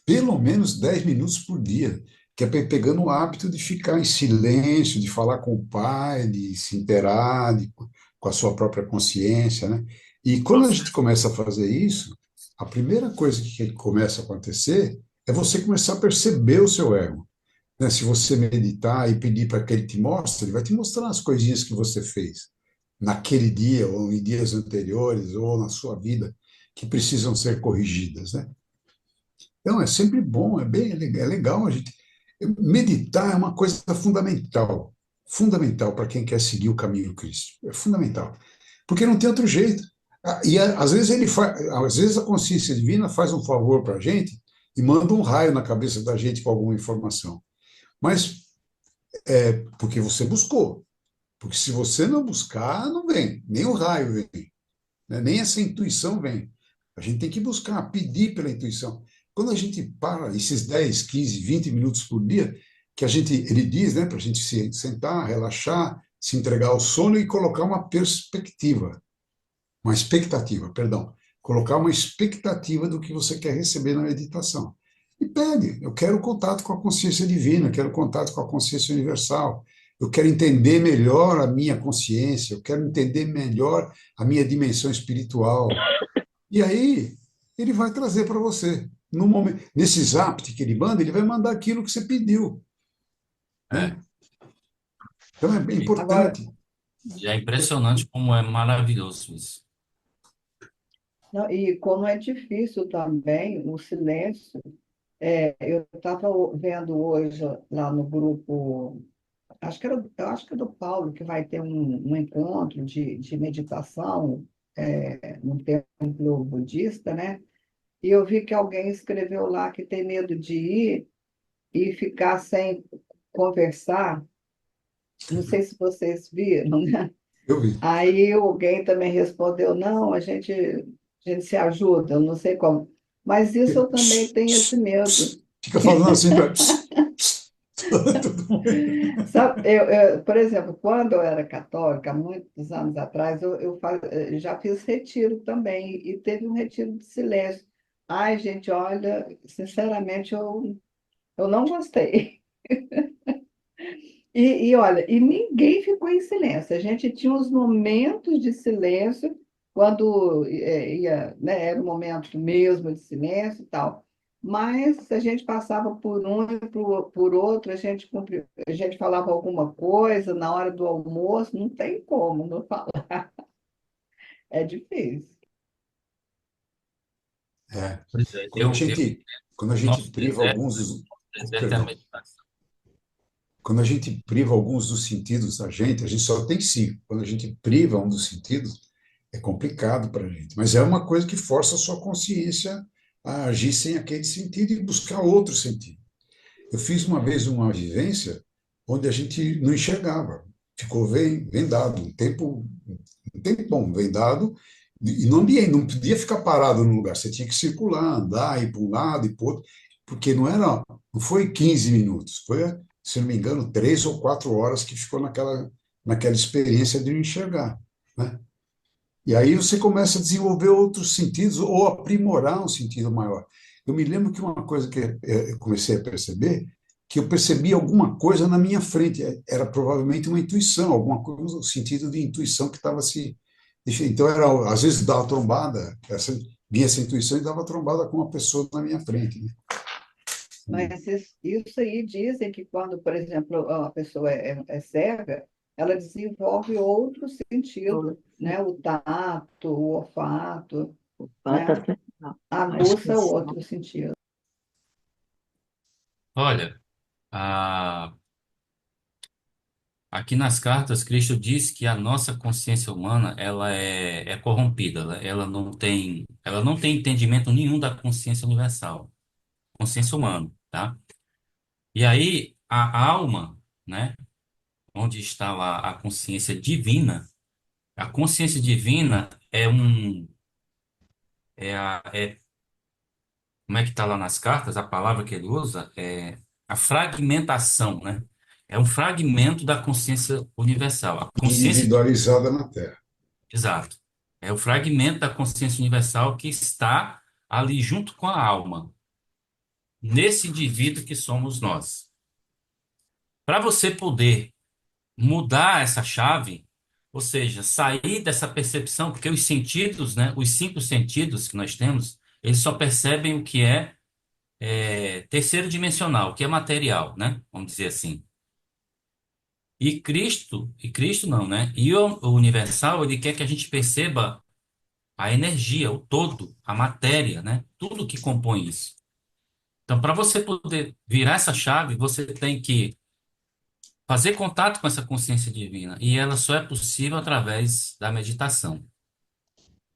pelo menos 10 minutos por dia, que é pegando o hábito de ficar em silêncio, de falar com o Pai, de se interar com a sua própria consciência, né? E quando a gente começa a fazer isso, a primeira coisa que começa a acontecer é você começar a perceber o seu ego, né? Se você meditar e pedir para que ele te mostre, ele vai te mostrar as coisinhas que você fez naquele dia, ou em dias anteriores, ou na sua vida, que precisam ser corrigidas, né? Então, é sempre bom, é legal a gente. Meditar é uma coisa fundamental, fundamental para quem quer seguir o caminho Cristo. É fundamental. Porque não tem outro jeito. Às vezes às vezes a consciência divina faz um favor para a gente e manda um raio na cabeça da gente com alguma informação. Mas porque você buscou. Porque se você não buscar, não vem. Nem o raio vem, né? Nem essa intuição vem. A gente tem que buscar, pedir pela intuição. Quando a gente para esses 10, 15, 20 minutos por dia, que ele diz, né, para a gente se sentar, relaxar, se entregar ao sono e colocar uma expectativa, perdão, colocar uma expectativa do que você quer receber na meditação. E pede, eu quero contato com a consciência divina, eu quero contato com a consciência universal, eu quero entender melhor a minha consciência, eu quero entender melhor a minha dimensão espiritual. E aí, ele vai trazer para você. No momento, nesse zap que ele manda, ele vai mandar aquilo que você pediu, É. né? Então é bem Agora, importante. E é impressionante como é maravilhoso isso. não, e como é difícil também o silêncio. Eu estava vendo hoje lá no grupo, eu acho que é do Paulo, que vai ter um encontro de meditação no templo budista, né? E eu vi que alguém escreveu lá que tem medo de ir e ficar sem conversar. Não sei se vocês viram, né? Eu vi. Aí alguém também respondeu, não, a gente se ajuda, eu não sei como. Mas isso eu também tenho esse medo. Fica falando assim, Tudo- Sabe, por exemplo, quando eu era católica, há muitos anos atrás, já fiz retiro também, e teve um retiro de silêncio. Ai, gente, olha, sinceramente, eu não gostei. Olha, e ninguém ficou em silêncio. A gente tinha uns momentos de silêncio, quando era o momento mesmo de silêncio e tal. Mas a gente passava por um e por outro, a gente falava alguma coisa na hora do almoço, não tem como não falar. É difícil. É. Pois é, Quando a gente, quando a gente nosso priva alguns dos, deserto é a perdão, meditação. quando a gente priva alguns dos sentidos da gente, a gente só tem cinco. Quando a gente priva um dos sentidos, é complicado para a gente. Mas é uma coisa que força a sua consciência a agir sem aquele sentido e buscar outro sentido. Eu fiz uma vez uma vivência onde a gente não enxergava, ficou vendado um tempo bom, vendado, e no ambiente, não podia ficar parado no lugar, você tinha que circular, andar, ir para um lado e para o outro, porque não foi 15 minutos, foi, se não me engano, 3 ou 4 horas que ficou naquela experiência de não enxergar, né? E aí você começa a desenvolver outros sentidos ou aprimorar um sentido maior. Eu me lembro que uma coisa que eu comecei a perceber, que eu percebi alguma coisa na minha frente, era provavelmente uma intuição, alguma coisa, um sentido de intuição que estava se... Então, às vezes dava trombada, vinha essa intuição e dava trombada com uma pessoa na minha frente, né? Mas isso aí dizem que quando, por exemplo, a pessoa é cega, ela desenvolve outro sentido, né? O tato, o olfato, Bata né? central. Acho que Aguça o sim. outro sentido. Olha, a- aqui nas cartas, Cristo diz que a nossa consciência humana ela é corrompida, ela não tem entendimento nenhum da consciência universal, consciência humana, tá? E aí a alma, né, onde está lá a consciência divina, a consciência divina é como é que está lá nas cartas, a palavra que ele usa é a fragmentação, né? É um fragmento da consciência universal. A consciência, Individualizada na Terra. exato. É o fragmento da consciência universal que está ali junto com a alma, nesse indivíduo que somos nós. Para você poder mudar essa chave, ou seja, sair dessa percepção, porque os sentidos, né, os cinco sentidos que nós temos, eles só percebem o que é terceiro dimensional, que é material, né? Vamos dizer assim. E Cristo não, né? E o universal, ele quer que a gente perceba a energia, o todo, a matéria, né? Tudo que compõe isso. Então, para você poder virar essa chave, você tem que fazer contato com essa consciência divina. E ela só é possível através da meditação.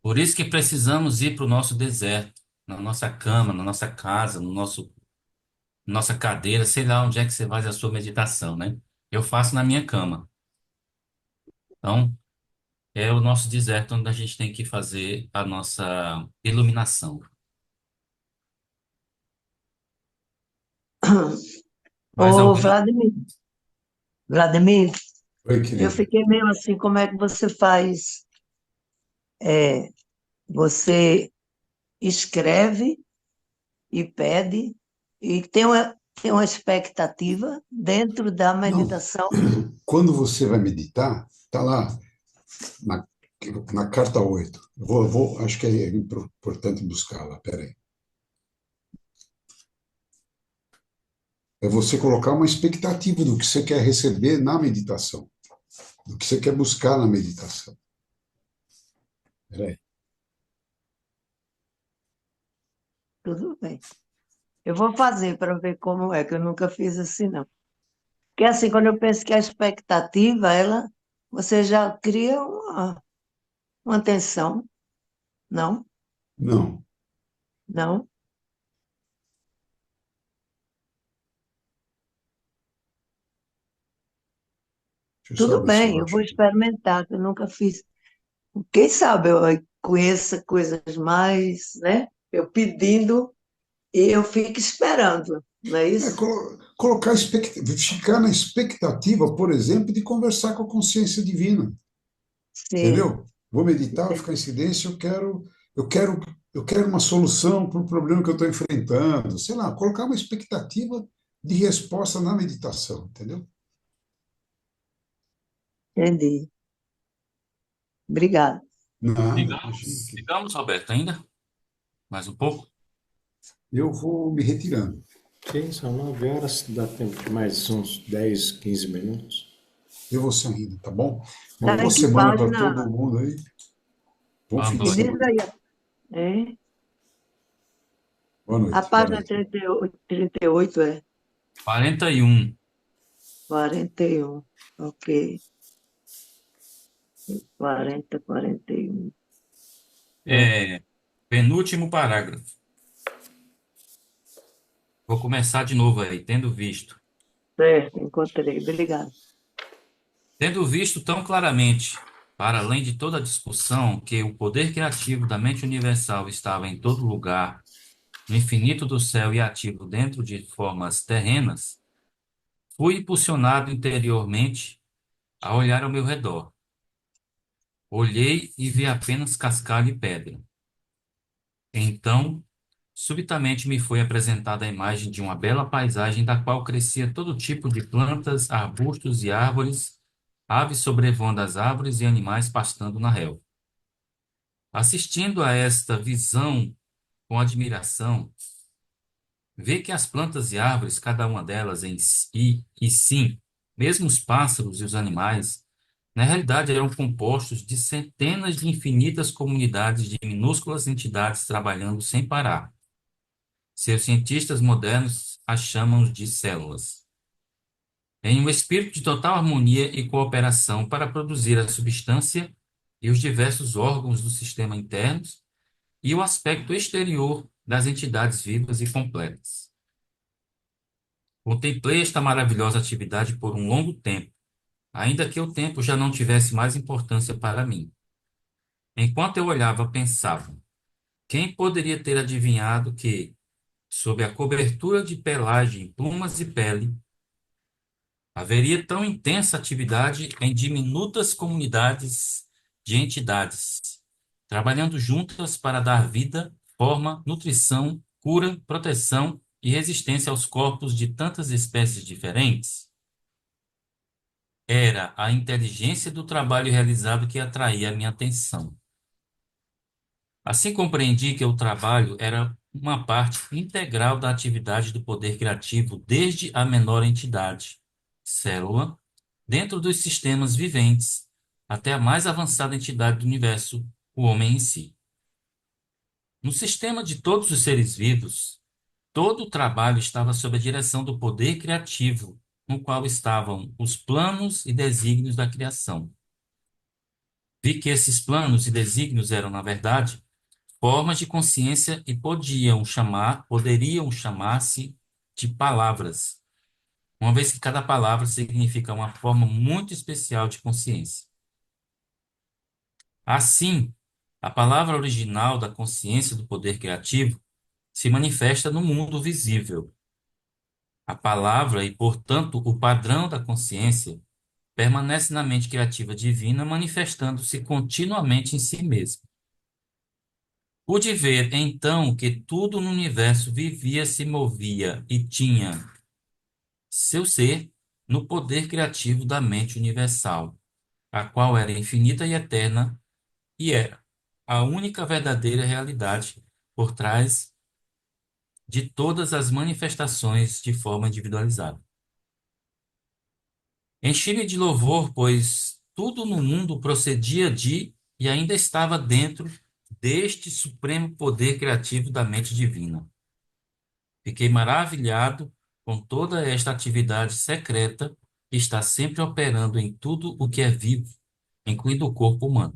Por isso que precisamos ir para o nosso deserto, na nossa cama, na nossa casa, no nossa cadeira, sei lá onde é que você faz a sua meditação, né? Eu faço na minha cama. Então, é o nosso deserto onde a gente tem que fazer a nossa iluminação. Mais Ô, alguém? Vladimir, Oi, eu querida. fiquei meio assim, como é que você faz? É, você escreve e pede e tem uma expectativa dentro da Não, meditação. quando você vai meditar, está lá na, na carta 8. Acho que é importante buscá-la, peraí. É você colocar uma expectativa do que você quer receber na meditação, do que você quer buscar na meditação. Peraí. Tudo bem. Eu vou fazer para ver como é, que eu nunca fiz assim, não. Porque assim, quando eu penso que a expectativa, você já cria uma tensão, não? Não, Não? deixa eu só Tudo ver se bem, eu eu acho vou aqui. experimentar, que eu nunca fiz. Quem sabe eu conheça coisas mais, né? Eu pedindo E eu fico esperando, não é É isso? colocar ficar na expectativa, por exemplo, de conversar com a consciência divina, Sim, entendeu? Vou meditar, vou ficar em silêncio, eu quero, eu quero uma solução para o problema que eu estou enfrentando, sei lá, colocar uma expectativa de resposta na meditação, entendeu? entendi. Obrigada. Nada, imagina Ligamos, que ligamos, Roberto, ainda? Mais um pouco? eu vou me retirando. Sim, são 9 horas, dá tempo de mais uns 10, 15 minutos. Eu vou saindo, tá bom? Uma Tá boa em que semana para todo página? mundo aí. Bom Boa fim de Me noite. diz semana. aí, hein? Boa A noite. Boa página noite. 38 é 41. 41. Ok. 41. É, É, penúltimo parágrafo. Vou começar de novo aí, tendo visto. certo, encontrei. Obrigada. Tendo visto tão claramente, para além de toda a discussão, que o poder criativo da mente universal estava em todo lugar, no infinito do céu e ativo dentro de formas terrenas, fui impulsionado interiormente a olhar ao meu redor. Olhei e vi apenas cascalho e pedra. Então, subitamente me foi apresentada a imagem de uma bela paisagem da qual crescia todo tipo de plantas, arbustos e árvores, aves sobrevoando as árvores e animais pastando na relva. Assistindo a esta visão com admiração, vê que as plantas e árvores, cada uma delas e sim, mesmo os pássaros e os animais, na realidade eram compostos de centenas de infinitas comunidades de minúsculas entidades trabalhando sem parar. Seus cientistas modernos as chamam de células. Em um espírito de total harmonia e cooperação para produzir a substância e os diversos órgãos do sistema internos e o aspecto exterior das entidades vivas e completas. Contemplei esta maravilhosa atividade por um longo tempo, ainda que o tempo já não tivesse mais importância para mim. Enquanto eu olhava, pensava: quem poderia ter adivinhado que, sob a cobertura de pelagem, plumas e pele, haveria tão intensa atividade em diminutas comunidades de entidades, trabalhando juntas para dar vida, forma, nutrição, cura, proteção e resistência aos corpos de tantas espécies diferentes? Era a inteligência do trabalho realizado que atraía a minha atenção. Assim compreendi que o trabalho era uma parte integral da atividade do poder criativo, desde a menor entidade, célula, dentro dos sistemas viventes, até a mais avançada entidade do universo, o homem em si. No sistema de todos os seres vivos, todo o trabalho estava sob a direção do poder criativo, no qual estavam os planos e desígnios da criação. Vi que esses planos e desígnios eram, na verdade, formas de consciência e poderiam chamar-se de palavras, uma vez que cada palavra significa uma forma muito especial de consciência. Assim, a palavra original da consciência do poder criativo se manifesta no mundo visível. A palavra e, portanto, o padrão da consciência permanece na mente criativa divina, manifestando-se continuamente em si mesmo. Pude ver, então, que tudo no universo vivia, se movia e tinha seu ser no poder criativo da mente universal, a qual era infinita e eterna e era a única verdadeira realidade por trás de todas as manifestações de forma individualizada. Enchi-me de louvor, pois tudo no mundo procedia de e ainda estava dentro deste supremo poder criativo da mente divina. Fiquei maravilhado com toda esta atividade secreta que está sempre operando em tudo o que é vivo, incluindo o corpo humano.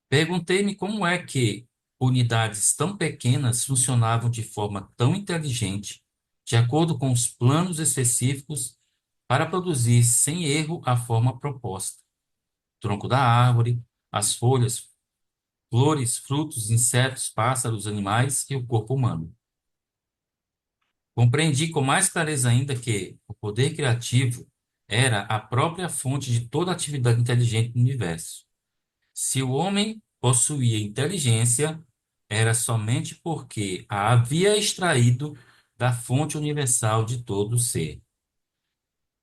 Perguntei-me como é que unidades tão pequenas funcionavam de forma tão inteligente, de acordo com os planos específicos, para produzir sem erro a forma proposta. O tronco da árvore, as folhas, flores, frutos, insetos, pássaros, animais e o corpo humano. Compreendi com mais clareza ainda que o poder criativo era a própria fonte de toda atividade inteligente no universo. Se o homem possuía inteligência, era somente porque a havia extraído da fonte universal de todo ser.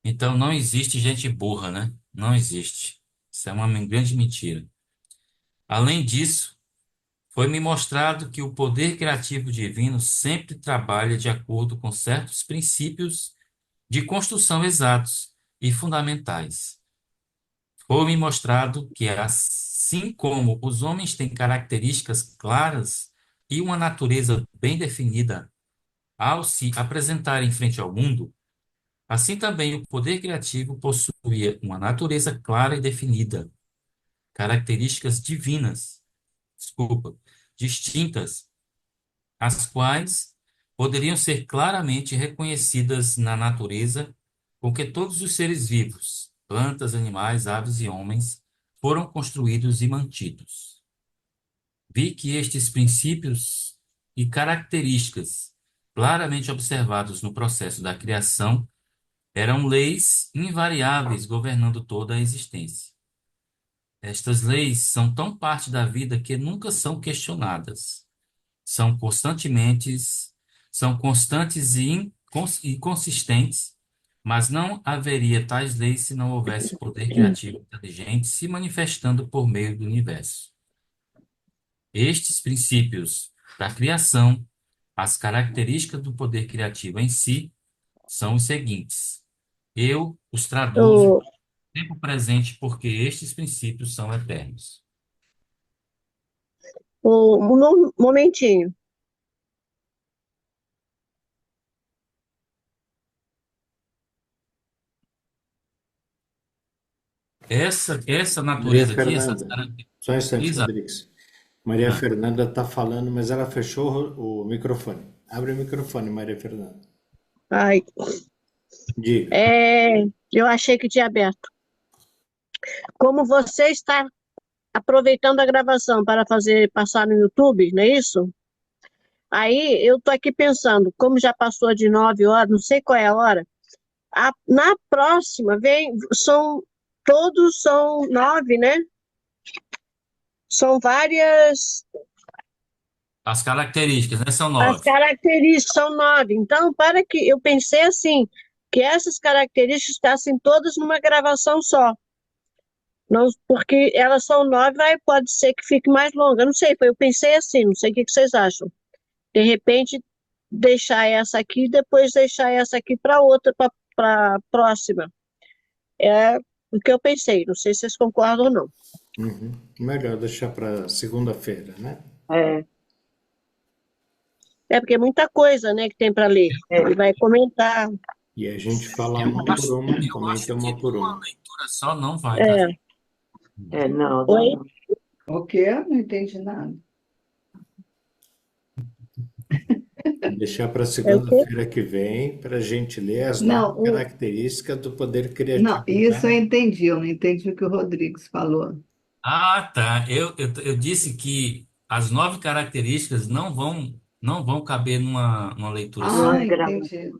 Então não existe gente burra, né? Não existe. Isso é uma grande mentira. Além disso, foi-me mostrado que o poder criativo divino sempre trabalha de acordo com certos princípios de construção exatos e fundamentais. Foi-me mostrado que, assim como os homens têm características claras e uma natureza bem definida ao se apresentarem frente ao mundo, assim também o poder criativo possuía uma natureza clara e definida, características divinas, desculpa, distintas, as quais poderiam ser claramente reconhecidas na natureza com que todos os seres vivos, plantas, animais, aves e homens, foram construídos e mantidos. Vi que estes princípios e características, claramente observados no processo da criação, eram leis invariáveis governando toda a existência. Estas leis são tão parte da vida que nunca são questionadas. São constantes e consistentes, mas não haveria tais leis se não houvesse poder criativo inteligente se manifestando por meio do universo. Estes princípios da criação, as características do poder criativo em si, são os seguintes. Eu os traduzo O, no tempo presente porque estes princípios são eternos. um momentinho. Essa Maria natureza aqui, essas Fernanda, só um instante, características. Rodrigues. Maria Ah, Fernanda está falando, mas ela fechou o microfone. Abre o microfone, Maria Fernanda. Ai, Diga. eu achei que tinha aberto. Como você está aproveitando a gravação para passar no YouTube, não é isso? Aí eu tô aqui pensando, como já passou de 9 horas, não sei qual é a hora. Na próxima todos são 9, né? São várias. as características, né, são As 9. características são 9. Então, para que eu pensei assim, que essas características estassem todas numa gravação só. Não, porque elas são 9, aí pode ser que fique mais longa. Não sei, eu pensei assim, não sei o que vocês acham. De repente, deixar essa aqui, depois deixar essa aqui para outra, para a próxima. É o que eu pensei, não sei se vocês concordam ou não. Uhum. Melhor deixar para segunda-feira, né? É porque é muita coisa, né, que tem para ler. Ele vai comentar. E a gente fala Eu uma por acho, uma, eu comenta acho uma que por uma uma. leitura só não vai É, dar. Não, oi? O quê? Não entendi nada. Deixar para É o quê? segunda-feira que vem para a gente ler as 9 Não, características do poder não, criativo, isso eu né? entendi, eu não entendi o que o Rodrigues falou. Ah, tá. Eu disse que as 9 características não vão caber numa leitura só. Ah, entendi.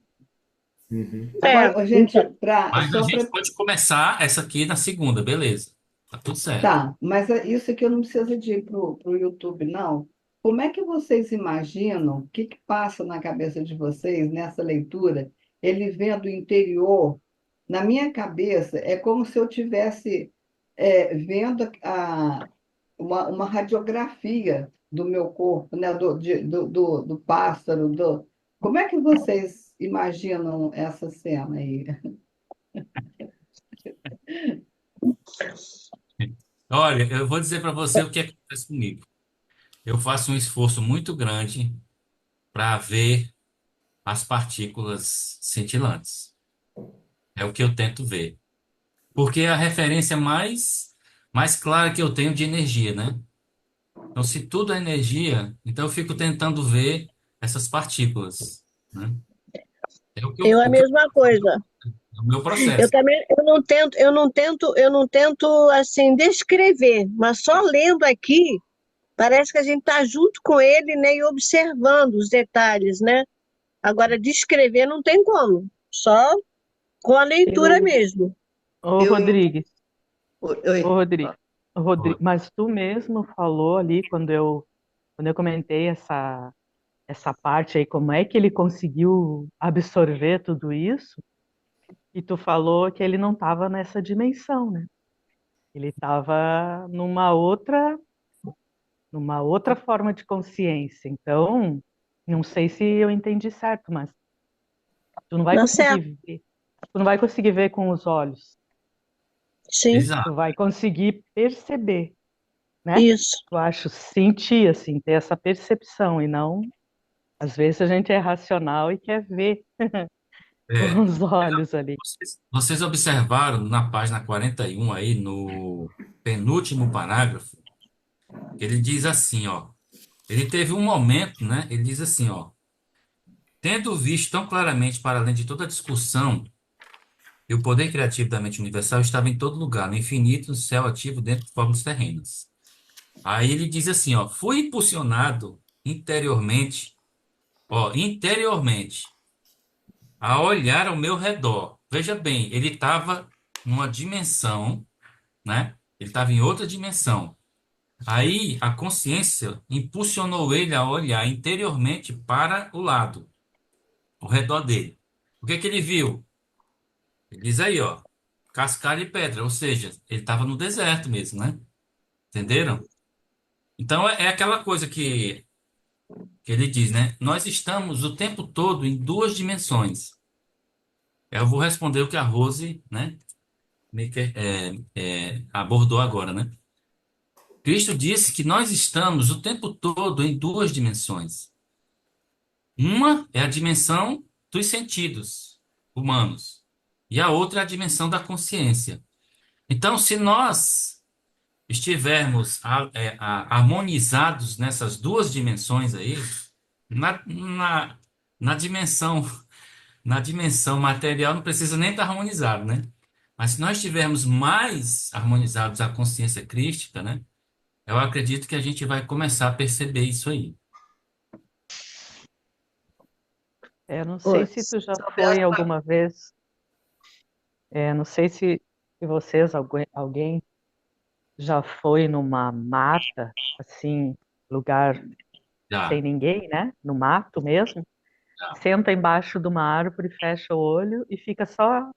Uhum. Agora, ô, gente, Então, Mas a só gente para. pode começar essa aqui na segunda, beleza. Tá tudo certo. Tá, mas isso aqui eu não preciso de ir para o YouTube, não. Como é que vocês imaginam, o que passa na cabeça de vocês nessa leitura, ele vendo o interior? Na minha cabeça, é como se eu tivesse vendo uma radiografia do meu corpo, né? Do pássaro. Como é que vocês imaginam essa cena aí? Olha, eu vou dizer para você o que acontece comigo. Eu faço um esforço muito grande para ver as partículas cintilantes. É o que eu tento ver. Porque é a referência mais clara que eu tenho de energia, né? Então, se tudo é energia, então eu fico tentando ver essas partículas, né? É a mesma coisa. é o meu Eu processo. também, eu não tento assim descrever, mas só lendo aqui, parece que a gente está junto com ele, né, e observando os detalhes, né? Agora, descrever não tem como, só com a leitura Eu, mesmo. Ô, eu, Rodrigues, ô, oi, Rodrigo, Oi. mas tu mesmo falou ali quando eu comentei essa parte aí, como é que ele conseguiu absorver tudo isso? E tu falou que ele não estava nessa dimensão, né? Ele estava numa outra forma de consciência. Então, não sei se eu entendi certo, mas tu não vai Tá certo, conseguir ver, tu não vai conseguir ver com os olhos, sim, tu Exato. vai conseguir perceber, né? isso. Eu acho sentir assim, ter essa percepção e não, às vezes a gente é racional e quer ver com É. os olhos ali. Vocês observaram na página 41 aí, no penúltimo parágrafo, que ele diz assim, ó. Ele teve um momento, né? Ele diz assim, ó. Tendo visto tão claramente para além de toda discussão e o poder criativo da mente universal estava em todo lugar, no infinito, no céu ativo, dentro de formas terrenas. Aí ele diz assim, ó. Fui impulsionado interiormente, a olhar ao meu redor. Veja bem, ele estava numa dimensão, né? Ele estava em outra dimensão. Aí a consciência impulsionou ele a olhar interiormente para o lado, ao redor dele. O que que ele viu? Ele diz aí, ó, cascalho e pedra, ou seja, ele estava no deserto mesmo, né? Entenderam? Então é aquela coisa que ele diz, né? Nós estamos o tempo todo em duas dimensões. Eu vou responder o que a Rose, né, abordou agora, né? Cristo disse que nós estamos o tempo todo em duas dimensões. Uma é a dimensão dos sentidos humanos e a outra é a dimensão da consciência. Então, se nós estivermos harmonizados nessas duas dimensões aí, na, na, na dimensão na dimensão material não precisa nem estar harmonizado, né? Mas se nós estivermos mais harmonizados à consciência crística, né? Eu acredito que a gente vai começar a perceber isso aí. Não sei oi, se tu já sobre as foi alguma vez, não sei se vocês, alguém já foi numa mata, assim, lugar sem Já, ninguém, né? No mato mesmo. já. Senta embaixo de uma árvore, fecha o olho e fica só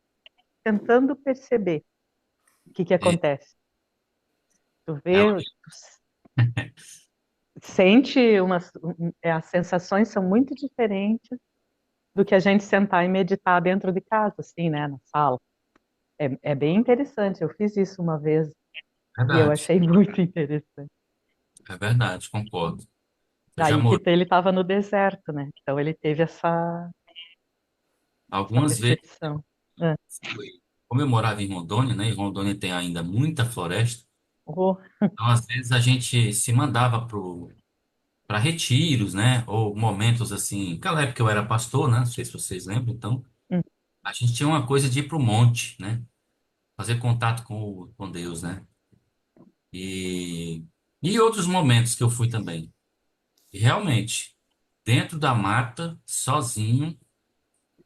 tentando perceber o que que É, acontece. Tu é, vê, sente as sensações são muito diferentes do que a gente sentar e meditar dentro de casa, assim, né? Na sala. É bem interessante. Eu fiz isso uma vez e eu verdade, achei muito interessante. é verdade, concordo. Eu já Daí que morei ele estava no deserto, né? Então ele teve essa algumas vezes, percepção. É. como eu morava em Rondônia, né? E Rondônia tem ainda muita floresta, Oh, então às vezes a gente se mandava para retiros, né? Ou momentos assim. Naquela época eu era pastor, né? Não sei se vocês lembram, então. hum, A gente tinha uma coisa de ir para o monte, né? Fazer contato com Deus, né? E, e outros momentos que eu fui também. E realmente, dentro da mata, sozinho,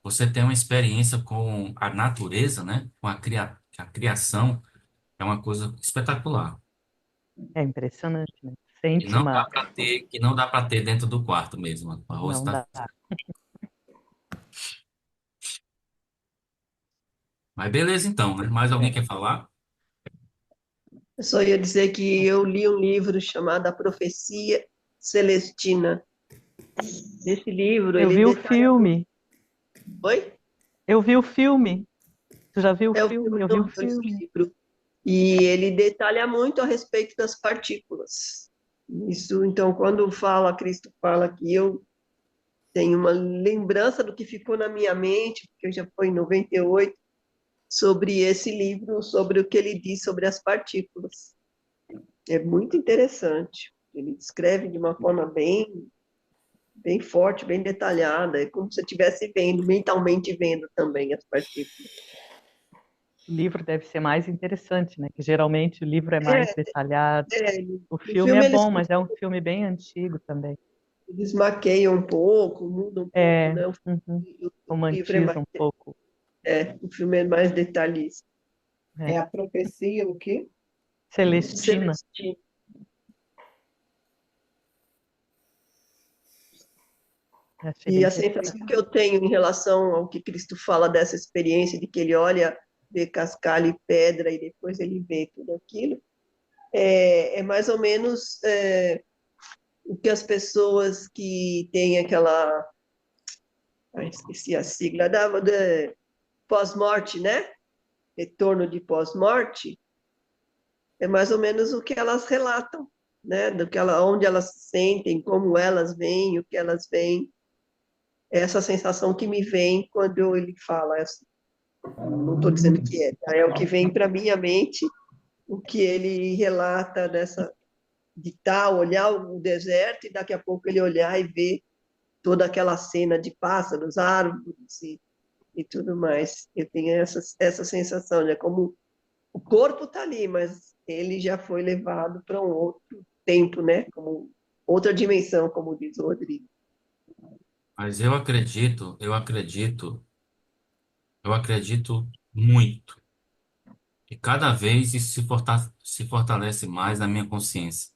você tem uma experiência com a natureza, né? Com a criação, é uma coisa espetacular. é impressionante, né? E Sente não uma. dá para ter, que não dá para ter dentro do quarto mesmo. A Rose Não está. dá. Mas beleza então, né? Mais alguém quer falar? Eu só ia dizer que eu li um livro chamado A Profecia Celestina. Nesse livro, Eu ele vi o detalha muito. filme. Oi? Eu vi o filme. Tu já viu o É o filme? filme Eu vi o do filme. livro. E ele detalha muito a respeito das partículas. Isso, então, quando Cristo fala que eu tenho uma lembrança do que ficou na minha mente, porque já foi em 98, sobre esse livro, sobre o que ele diz sobre as partículas. É muito interessante. Ele descreve de uma forma bem forte, bem detalhada. É como se você estivesse vendo, mentalmente vendo também as partículas. O livro deve ser mais interessante, né? Que geralmente o livro é mais É, detalhado. é, O no filme é filme eles bom, mas é um filme bem antigo também. Eles maqueiam um pouco, mudam um pouco, É, né? O uhum, livro é mais, romantiza um pouco. o filme é mais detalhista. É. É a profecia o quê? Celestina, Celestino. achei E bem a interessante. sensação que eu tenho em relação ao que Cristo fala dessa experiência, de que ele olha, vê cascalho e pedra, e depois ele vê tudo aquilo, é mais ou menos o que as pessoas que têm aquela, esqueci a sigla, pós-morte, né? Retorno de pós-morte, é mais ou menos o que elas relatam, né? Onde elas se sentem, como elas veem, o que elas veem. É essa sensação que me vem quando ele fala. Não estou dizendo que é, tá? É o que vem para minha mente, o que ele relata de tal, olhar o deserto e daqui a pouco ele olhar e ver toda aquela cena de pássaros, árvores e tudo mais. Eu tenho essa sensação, né? Como o corpo está ali, mas ele já foi levado para um outro tempo, né? Como outra dimensão, como diz o Rodrigo. Mas eu acredito muito. E cada vez isso se fortalece mais na minha consciência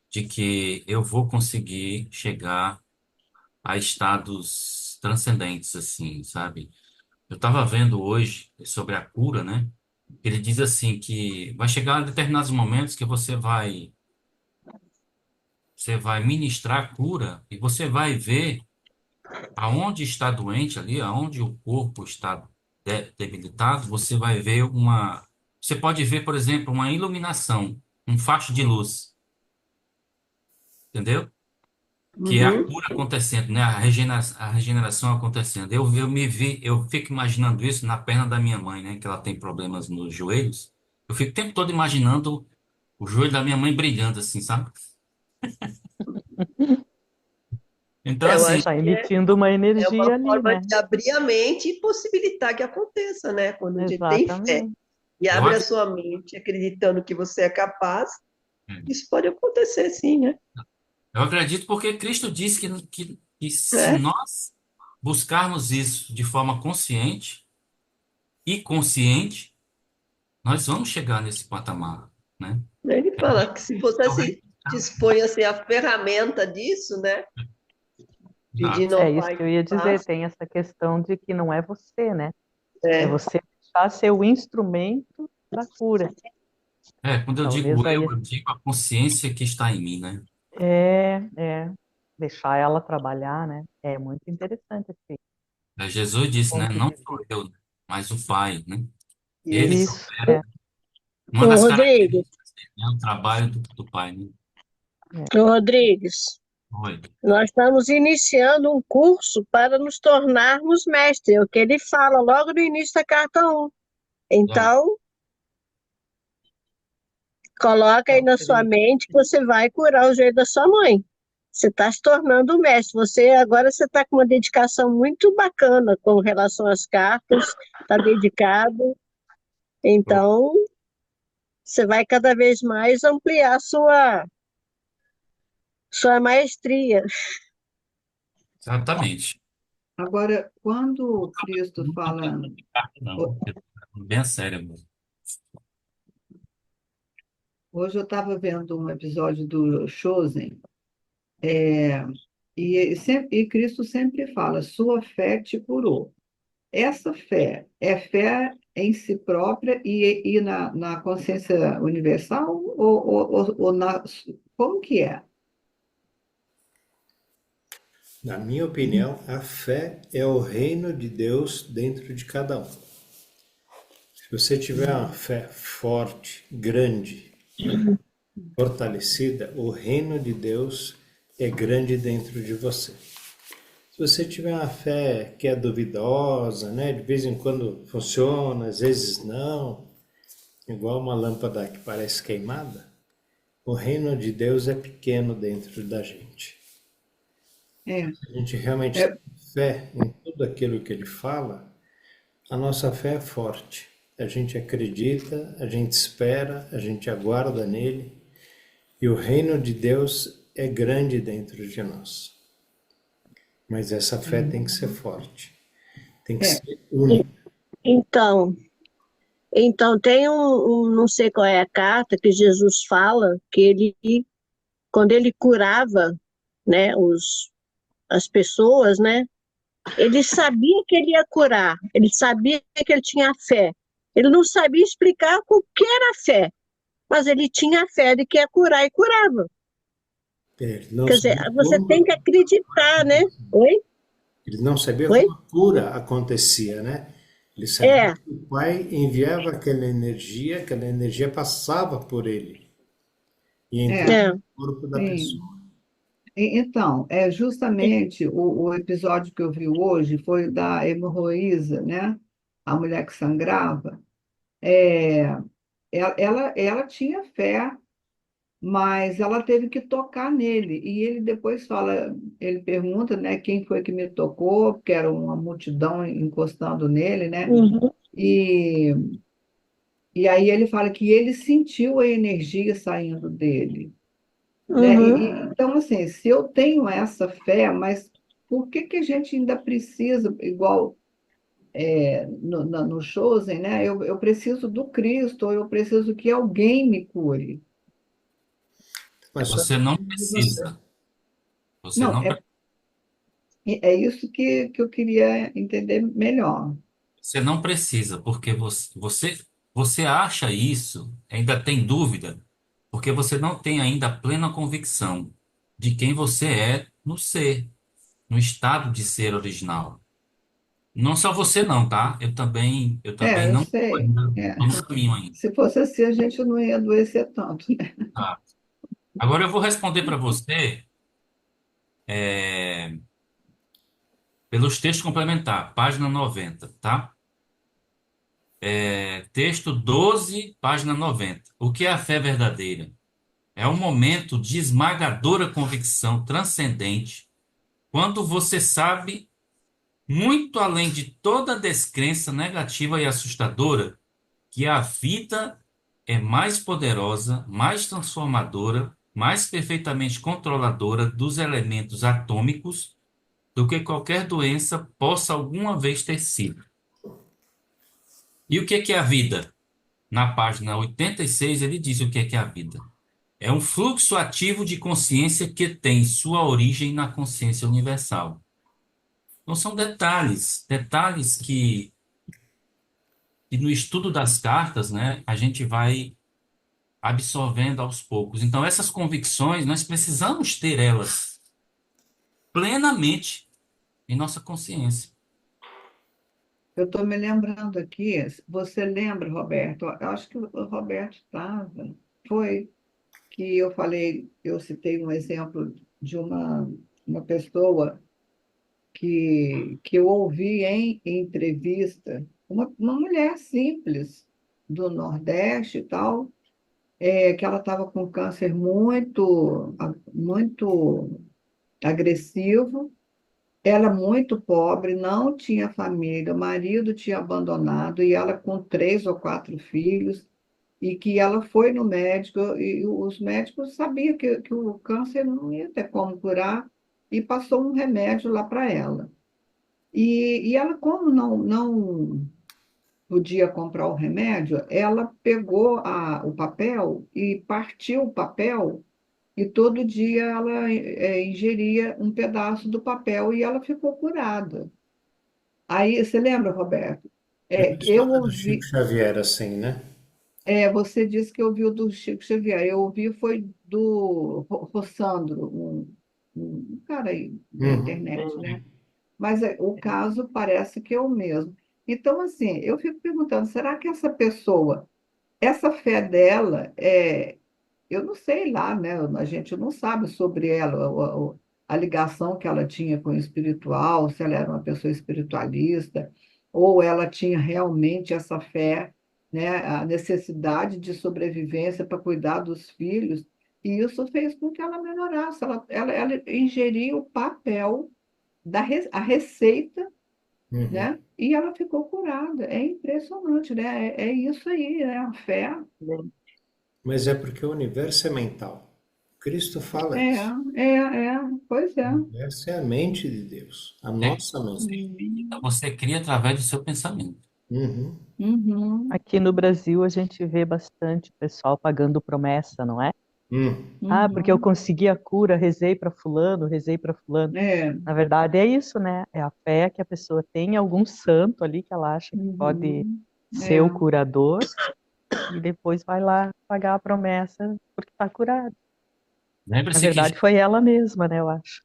de que eu vou conseguir chegar a estados transcendentes, assim, sabe? Eu estava vendo hoje sobre a cura, né? Ele diz assim que vai chegar a determinados momentos que você vai ministrar a cura e você vai ver aonde está doente ali, aonde o corpo está debilitado, você vai ver você pode ver, por exemplo, uma iluminação, um facho de luz, entendeu? Que é a Uhum. cura acontecendo, né? A regeneração acontecendo. Eu fico imaginando isso na perna da minha mãe, né? Que ela tem problemas nos joelhos. Eu fico o tempo todo imaginando o joelho da minha mãe brilhando assim, sabe? Então, Eu assim, acho Está que emitindo uma é energia uma ali, forma né? de abrir a mente e possibilitar que aconteça, né? Quando a gente tem fé Exatamente. e eu, abre a ac- sua mente acreditando que você é capaz, isso pode acontecer sim, né? eu acredito porque Cristo disse que se É, nós buscarmos isso de forma consciente e consciente, nós vamos chegar nesse patamar, né? ele fala que se você É o reino se dispõe a ser a ferramenta disso, né? Pedindo Exato. É ao isso Pai que que eu ia dizer. faça, Tem essa questão de que não é você, né? É é, você deixar ser o instrumento da cura. Quando Talvez aí eu digo a consciência que está em mim, né? é deixar ela trabalhar, né? É muito interessante esse Jesus disse, né? ponto Não de sou vista. eu, mas o Pai, né? Ele isso. Isso, opera. Uma Ô, das Rodrigues, características dele é o trabalho do Pai, né? ô, Rodrigues, Oi. nós estamos iniciando um curso para nos tornarmos mestres, é o que ele fala logo no início da carta 1. É, Então, coloca aí então na sua seria. mente que você vai curar o joelho da sua mãe. Você está se tornando um mestre. Agora você está com uma dedicação muito bacana com relação às cartas, está dedicado. Então, você vai cada vez mais ampliar sua maestria. exatamente. Agora, quando Cristo Não estou fala, falando de carta, não. Eu tô falando bem a sério, amor. hoje eu estava vendo um episódio do Chosen, é, e Cristo sempre fala, sua fé te curou. Essa fé é fé em si própria e na consciência universal como que é? Na minha opinião, a fé é o reino de Deus dentro de cada um. Se você tiver uma fé forte, grande, fortalecida, o reino de Deus é grande dentro de você. Se você tiver uma fé que é duvidosa, né, de vez em quando funciona, às vezes não, igual uma lâmpada que parece queimada, o reino de Deus é pequeno dentro da gente. É, Se a gente realmente é, tem fé em tudo aquilo que ele fala, a nossa fé é forte. A gente acredita, a gente espera, a gente aguarda nele, e o reino de Deus é grande dentro de nós. Mas essa fé tem que ser forte, tem que É, ser única. Então, então tem não sei qual é a carta que Jesus fala, que ele, quando ele curava, né, as pessoas, né, ele sabia que ele ia curar, ele sabia que ele tinha fé. Ele não sabia explicar o que era fé, mas ele tinha fé de que ia curar e curava. Ele não Quer dizer, sabia você tem que acreditar, né? Oi? Ele não sabia Oi? como a cura acontecia, né? Ele sabia É, que o Pai enviava aquela energia passava por ele e entrava é, é. no corpo da sim. pessoa. Então, justamente o episódio que eu vi hoje foi da hemorroísa, né? A mulher que sangrava. É, ela tinha fé, mas ela teve que tocar nele. E ele depois fala, ele pergunta, né, quem foi que me tocou, porque era uma multidão encostando nele, né? Uhum, E, e aí ele fala que ele sentiu a energia saindo dele, né? uhum. Então, assim, se eu tenho essa fé, mas por que que a gente ainda precisa, igual no Chosen, né? Eu preciso do Cristo, ou eu preciso que alguém me cure. Mas só Você não depende de você. precisa. Você Não, não, é isso que eu queria entender melhor. você não precisa, porque você acha isso, ainda tem dúvida, porque você não tem ainda a plena convicção de quem você é no ser, no estado de ser original. Não só você não, tá? Eu também Eu não estou sei. ainda, tô no caminho ainda. Se fosse assim, a gente não ia adoecer tanto, né? Tá? Agora eu vou responder para você é, pelos textos complementares, página 90, tá? Texto 12, página 90. O que é a fé verdadeira? É um momento de esmagadora convicção transcendente quando você sabe, muito além de toda descrença negativa e assustadora, que a vida é mais poderosa, mais transformadora, mais perfeitamente controladora dos elementos atômicos do que qualquer doença possa alguma vez ter sido. E o que é a vida? Na página 86, ele diz o que é a vida. É um fluxo ativo de consciência que tem sua origem na consciência universal. Então, são detalhes, detalhes que no estudo das cartas, né, a gente vai absorvendo aos poucos. Então, essas convicções, nós precisamos ter elas plenamente em nossa consciência. Eu estou me lembrando aqui, você lembra, Roberto? Eu acho que o Roberto estava. Foi que eu falei, eu citei um exemplo de uma pessoa que eu ouvi em entrevista, uma mulher simples do Nordeste e tal, que ela estava com câncer muito agressivo, ela muito pobre, não tinha família, o marido tinha abandonado, e ela com 3 ou 4 filhos, e que ela foi no médico, e os médicos sabiam que o câncer não ia ter como curar, e passou um remédio lá para ela. E ela, como não podia comprar o remédio, ela pegou o papel e partiu o papel, e todo dia ela ingeria um pedaço do papel e ela ficou curada. Aí, você lembra, Roberto? É a Eu história do Chico ouvi, Xavier, assim, né? você disse que ouviu do Chico Xavier, eu ouvi foi do Rossandro, um cara aí da Uhum. internet, né? Mas o caso parece que é o mesmo. Então, assim, eu fico perguntando, será que essa pessoa, essa fé dela, eu não sei lá, né? A gente não sabe sobre ela, a ligação que ela tinha com o espiritual, se ela era uma pessoa espiritualista, ou ela tinha realmente essa fé, né? A necessidade de sobrevivência para cuidar dos filhos, e isso fez com que ela melhorasse. Ela ingeria o papel a receita, Uhum. né? E ela ficou curada. É impressionante, né? É isso aí, né? A fé. Mas é porque o universo é mental. Cristo fala É, isso. pois é. Essa é a mente de Deus, a É, nossa mente. então você cria através do seu pensamento. Uhum. Uhum, Aqui no Brasil a gente vê bastante pessoal pagando promessa, não é? Ah, porque eu uhum. consegui a cura, rezei para fulano, rezei para fulano. É, Na verdade é isso, né? É a fé que a pessoa tem em algum santo ali que ela acha que pode uhum. ser É, o curador e depois vai lá pagar a promessa porque está curado. Na Lembre-se que, verdade foi ela mesma, né? Eu acho.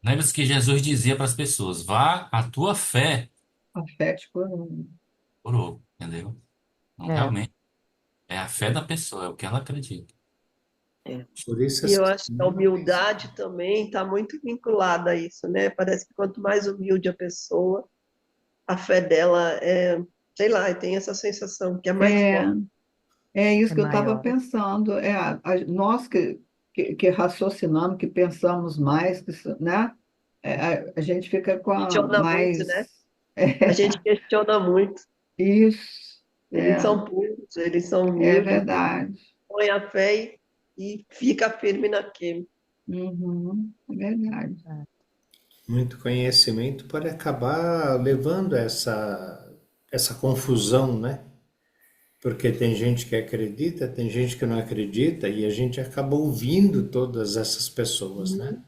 lembre-se que Jesus dizia para as pessoas: vá, a tua fé afético. curou, entendeu? Então, É, realmente, é a fé da pessoa, é o que ela acredita. É. Por isso E essa eu acho que a semana eu penso. humildade também está muito vinculada a isso, né? Parece que quanto mais humilde a pessoa, a fé dela é, sei lá, eu tenho essa sensação que é mais É, forte. é isso é que eu estava maior. pensando. Nós que raciocinamos, que pensamos mais, né? A gente fica com Questiona muito, né? mais. A gente questiona muito. Isso, Eles são puros, eles são é humildes, verdade. põe a fé e fica firme naquilo. Uhum, é verdade. É. Muito conhecimento pode acabar levando essa confusão, né? Porque tem gente que acredita, tem gente que não acredita, e a gente acaba ouvindo todas essas pessoas, né?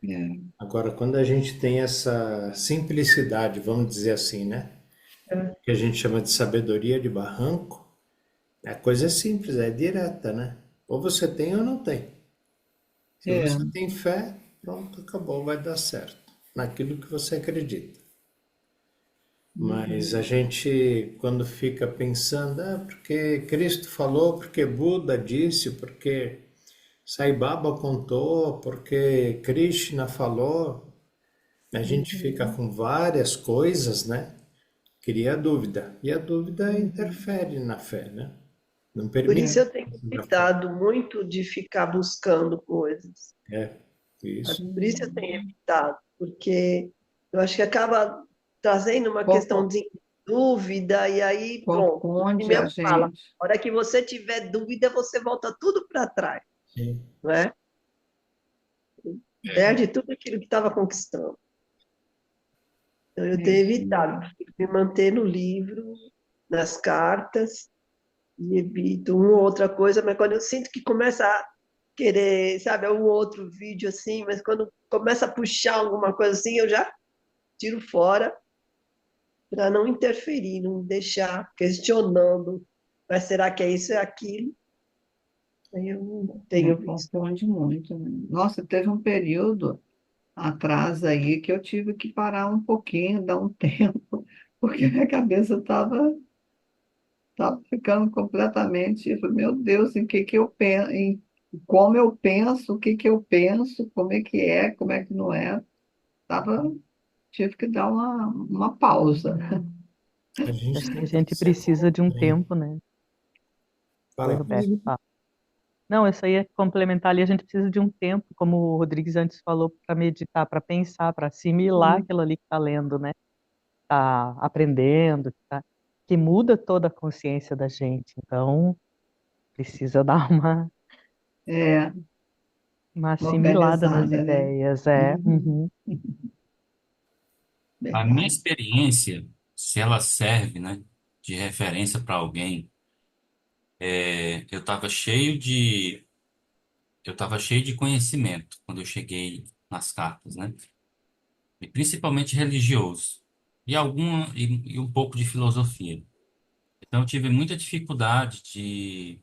É, Agora, quando a gente tem essa simplicidade, vamos dizer assim, né? Que a gente chama de sabedoria de barranco, a coisa é simples, é direta, né? Ou você tem ou não tem. Se é, você tem fé, pronto, acabou, vai dar certo. Naquilo que você acredita. Mas a uhum, gente, quando fica pensando, porque Cristo falou, porque Buda disse, porque Sai Baba contou, porque Krishna falou, a gente fica uhum, com várias coisas, né? Cria dúvida. E a dúvida uhum. interfere na fé, né? Não Por permite isso É, eu tenho a fé. evitado muito de ficar buscando coisas. É, isso. Por isso eu tenho uhum. evitado, porque eu acho que acaba trazendo uma questão Confu- de dúvida, e aí, pronto, ele Confunde a mesmo fala, gente. a hora que você tiver dúvida, você volta tudo para trás, Sim. não é? Perde tudo aquilo que estava conquistando. Então, eu É tenho isso evitado, mesmo. prefiro me manter no livro, nas cartas, e evito uma ou outra coisa, mas quando eu sinto que começa a querer, sabe, um outro vídeo assim, mas quando começa a puxar alguma coisa assim, eu já tiro fora para não interferir, não deixar questionando, mas será que é isso, é aquilo? Aí eu não É, tenho visto. confunde muito, né? Nossa, teve um período atrás aí que eu tive que parar um pouquinho, dar um tempo, porque minha cabeça tava ficando completamente, eu falei, meu Deus, em que eu penso, em como eu penso, o que que eu penso, como é que não é. Tava, tive que dar uma pausa. A gente Acho que a tem que gente ser precisa de um contra, hein? tempo, né? Oi, Fala. Roberto. Não, isso aí é complementar ali, a gente precisa de um tempo, como o Rodrigues antes falou, para meditar, para pensar, para assimilar Hum, aquilo ali que está lendo, né? Está aprendendo, que muda toda a consciência da gente. Então, precisa dar É, uma uma assimilada nas organizada, né? ideias, é. Uhum, Uhum. A minha verdade. experiência, se ela serve, né, de referência para alguém, eu estava cheio de conhecimento quando eu cheguei nas cartas, né? E principalmente religioso. E um pouco de filosofia. Então eu tive muita dificuldade de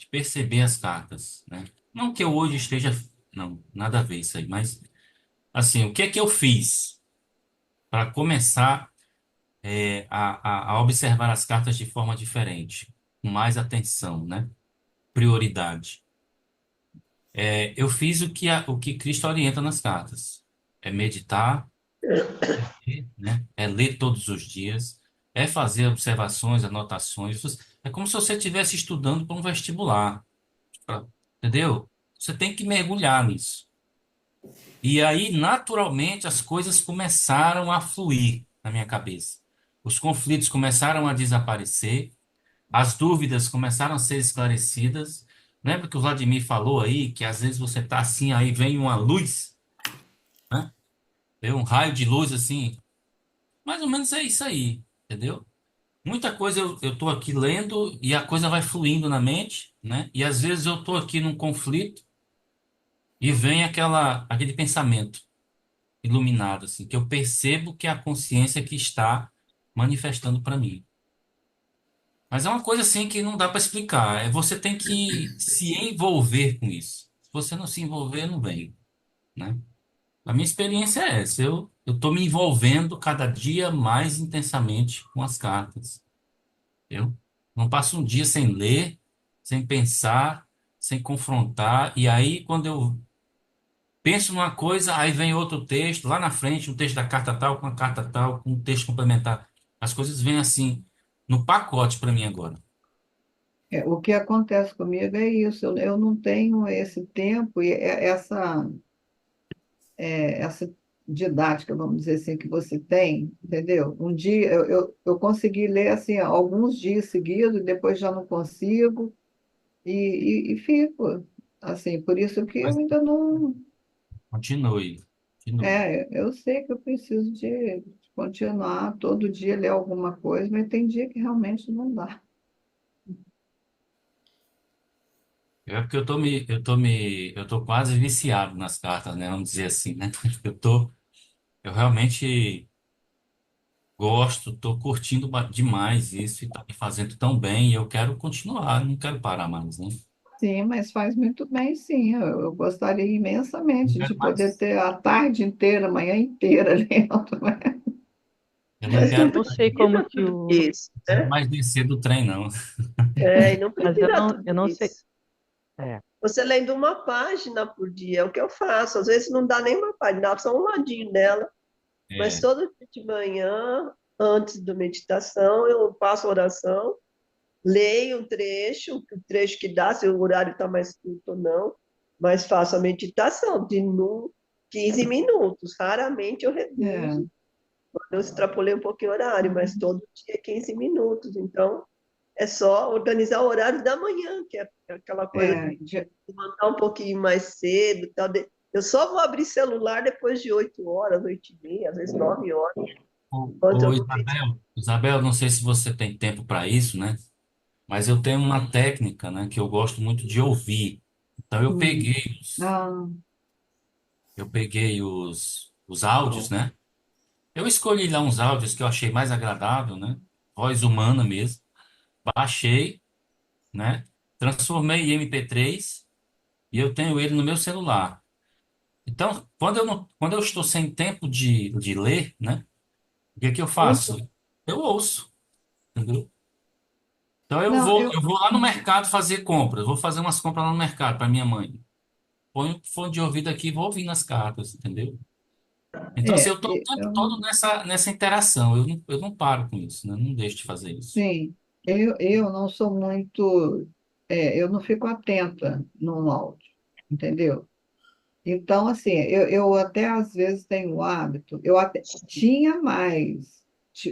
perceber as cartas, né? Não que eu hoje esteja, não, nada a ver isso aí, mas assim, o que é que eu fiz para começar a observar as cartas de forma diferente, com mais atenção, né? Prioridade. Eu fiz o que Cristo orienta nas cartas. É meditar, né? É ler todos os dias, é fazer observações, anotações. É como se você estivesse estudando para um vestibular, entendeu? Você tem que mergulhar nisso. E aí, naturalmente, as coisas começaram a fluir na minha cabeça. Os conflitos começaram a desaparecer, as dúvidas começaram a ser esclarecidas, Lembra que o Vladimir falou aí que às vezes você tá assim, aí vem uma luz, né? Vem um raio de luz assim. Mais ou menos é isso aí, entendeu? Muita coisa eu tô aqui lendo e a coisa vai fluindo na mente, né? E às vezes eu tô aqui num conflito e vem aquele pensamento iluminado, assim, que eu percebo que é a consciência que está manifestando para mim. Mas é uma coisa assim que não dá para explicar. Você tem que se envolver com isso. Se você não se envolver, não vem, né? A minha experiência é essa. Eu tô me envolvendo cada dia mais intensamente com as cartas. Eu não passo um dia sem ler, sem pensar, sem confrontar. E aí, quando eu penso numa coisa, aí vem outro texto, lá na frente, um texto da carta tal, com a carta tal, com um texto complementar. As coisas vêm assim, no pacote para mim agora. O que acontece comigo é isso, eu não tenho esse tempo e essa didática, vamos dizer assim, que você tem, entendeu? Um dia eu consegui ler assim alguns dias seguidos, depois já não consigo e fico assim, por isso que eu Mas ainda não. continue, continue. Eu sei que eu preciso de continuar todo dia ler alguma coisa, mas tem dia que realmente não dá. É porque eu tô quase viciado nas cartas, né? Vamos dizer assim, né? Eu realmente gosto, tô curtindo demais isso e tá me fazendo tão bem e eu quero continuar, não quero parar mais, né? Sim, mas faz muito bem, sim. Eu gostaria Não imensamente de quero poder mais, ter a tarde inteira, a manhã inteira lendo. eu não Mas não quero, Eu não sei como precisa que tudo o. isso, não quero né? mais descer do trem, não. E não Mas precisa eu tudo não sei. isso. É. Você lendo uma página por dia, é o que eu faço. Às vezes não dá nem uma página, dá só um ladinho dela. Mas É, todo dia de manhã, antes da meditação, eu faço oração, leio um trecho, o trecho que dá, se o horário está mais curto ou não, mas faço a meditação de 15 minutos. Raramente eu É, reduzo, eu extrapolei um pouquinho o horário, mas todo dia 15 minutos. Então, é só organizar o horário da manhã, que é aquela coisa é, de levantar um pouquinho mais cedo, tal. Eu só vou abrir celular depois de 8 horas, 8h30, às vezes 9 horas. Enquanto eu não fiz. Isabel, não sei se você tem tempo para isso, né? Mas eu tenho uma técnica, né, que eu gosto muito de ouvir. Então hum, ah, eu peguei os áudios, né? Eu escolhi lá uns áudios que eu achei mais agradável, né? Voz humana mesmo. Baixei, né? Transformei em MP3 e eu tenho ele no meu celular. Então, quando eu não, quando eu estou sem tempo de ler, né? O que que eu faço? Eu ouço, entendeu? Então não, eu vou lá no mercado fazer compras, vou fazer umas compras lá no mercado para minha mãe. Ponho o fone de ouvido aqui e vou ouvindo as cartas, entendeu? Então, assim, eu estou o tempo todo nessa interação. Eu não paro com isso, né? Não deixo de fazer isso. sim, eu não sou muito, eu não fico atenta no áudio, entendeu? Então, assim, eu até às vezes tenho o hábito, eu até tinha mais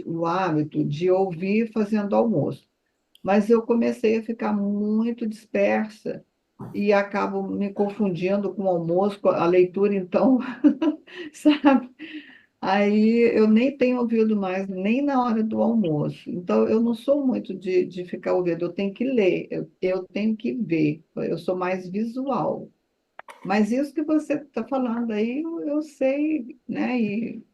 o hábito de ouvir fazendo almoço, mas eu comecei a ficar muito dispersa e acabo me confundindo com o almoço, com a leitura, então, sabe? Aí eu nem tenho ouvido mais, nem na hora do almoço. Então, eu não sou muito de ficar ouvindo, eu tenho que ler, eu tenho que ver, eu sou mais visual. Mas isso que você está falando aí, eu sei, né? E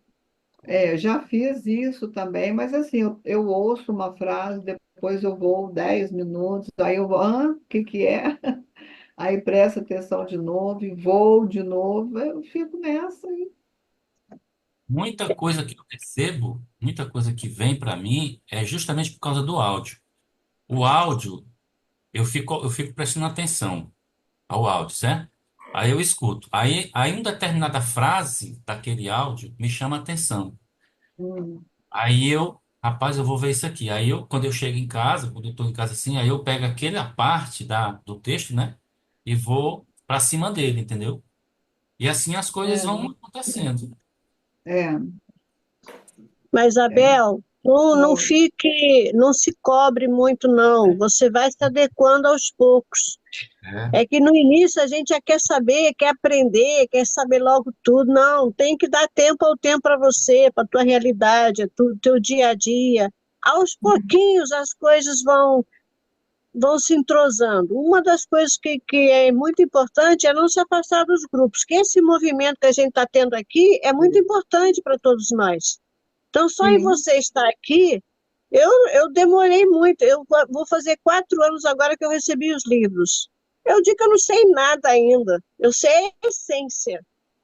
eu já fiz isso também, mas assim, eu ouço uma frase, depois eu vou 10 minutos, aí eu vou, o que que é? Aí presto atenção de novo e vou de novo, eu fico nessa aí. Muita coisa que eu percebo, muita coisa que vem para mim é justamente por causa do áudio. O áudio, eu fico prestando atenção ao áudio, certo? Aí eu escuto. Aí uma determinada frase daquele áudio me chama a atenção. Hum, Rapaz, eu vou ver isso aqui. Quando eu chego em casa, quando eu estou em casa assim, aí eu pego aquela parte do texto, né? E vou para cima dele, entendeu? E assim as coisas é, vão acontecendo. é, Mas, é. Abel, não Oi. fique, não se cobre muito, não. Você vai se adequando aos poucos. É, É que no início a gente já quer saber, quer aprender, quer saber logo tudo. Não, tem que dar tempo ao tempo para você, para a tua realidade, teu dia a dia. Aos pouquinhos as coisas vão se entrosando. Uma das coisas que é muito importante é não se afastar dos grupos, que esse movimento que a gente está tendo aqui é muito importante para todos nós. Então, só em Sim. você estar aqui, eu demorei muito. Eu vou fazer 4 anos agora que eu recebi os livros. Eu digo que eu não sei nada ainda. Eu sei a essência.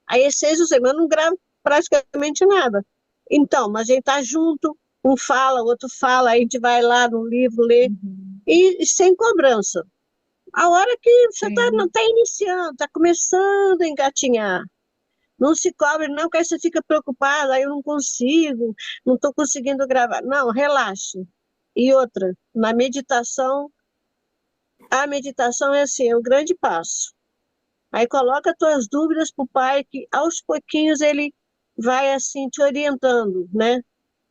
A essência eu sei, mas eu não gravo praticamente nada. Então, mas a gente está junto, um fala, o outro fala, aí a gente vai lá no livro, lê, e sem cobrança. A hora que você Sim. tá iniciando, está começando a engatinhar, não se cobre, não, que aí você fica preocupado, aí eu não consigo, não estou conseguindo gravar. Não, relaxe. E outra, na meditação, a meditação é assim, é um grande passo. Aí coloca as tuas dúvidas para o pai, que aos pouquinhos ele vai assim te orientando, né?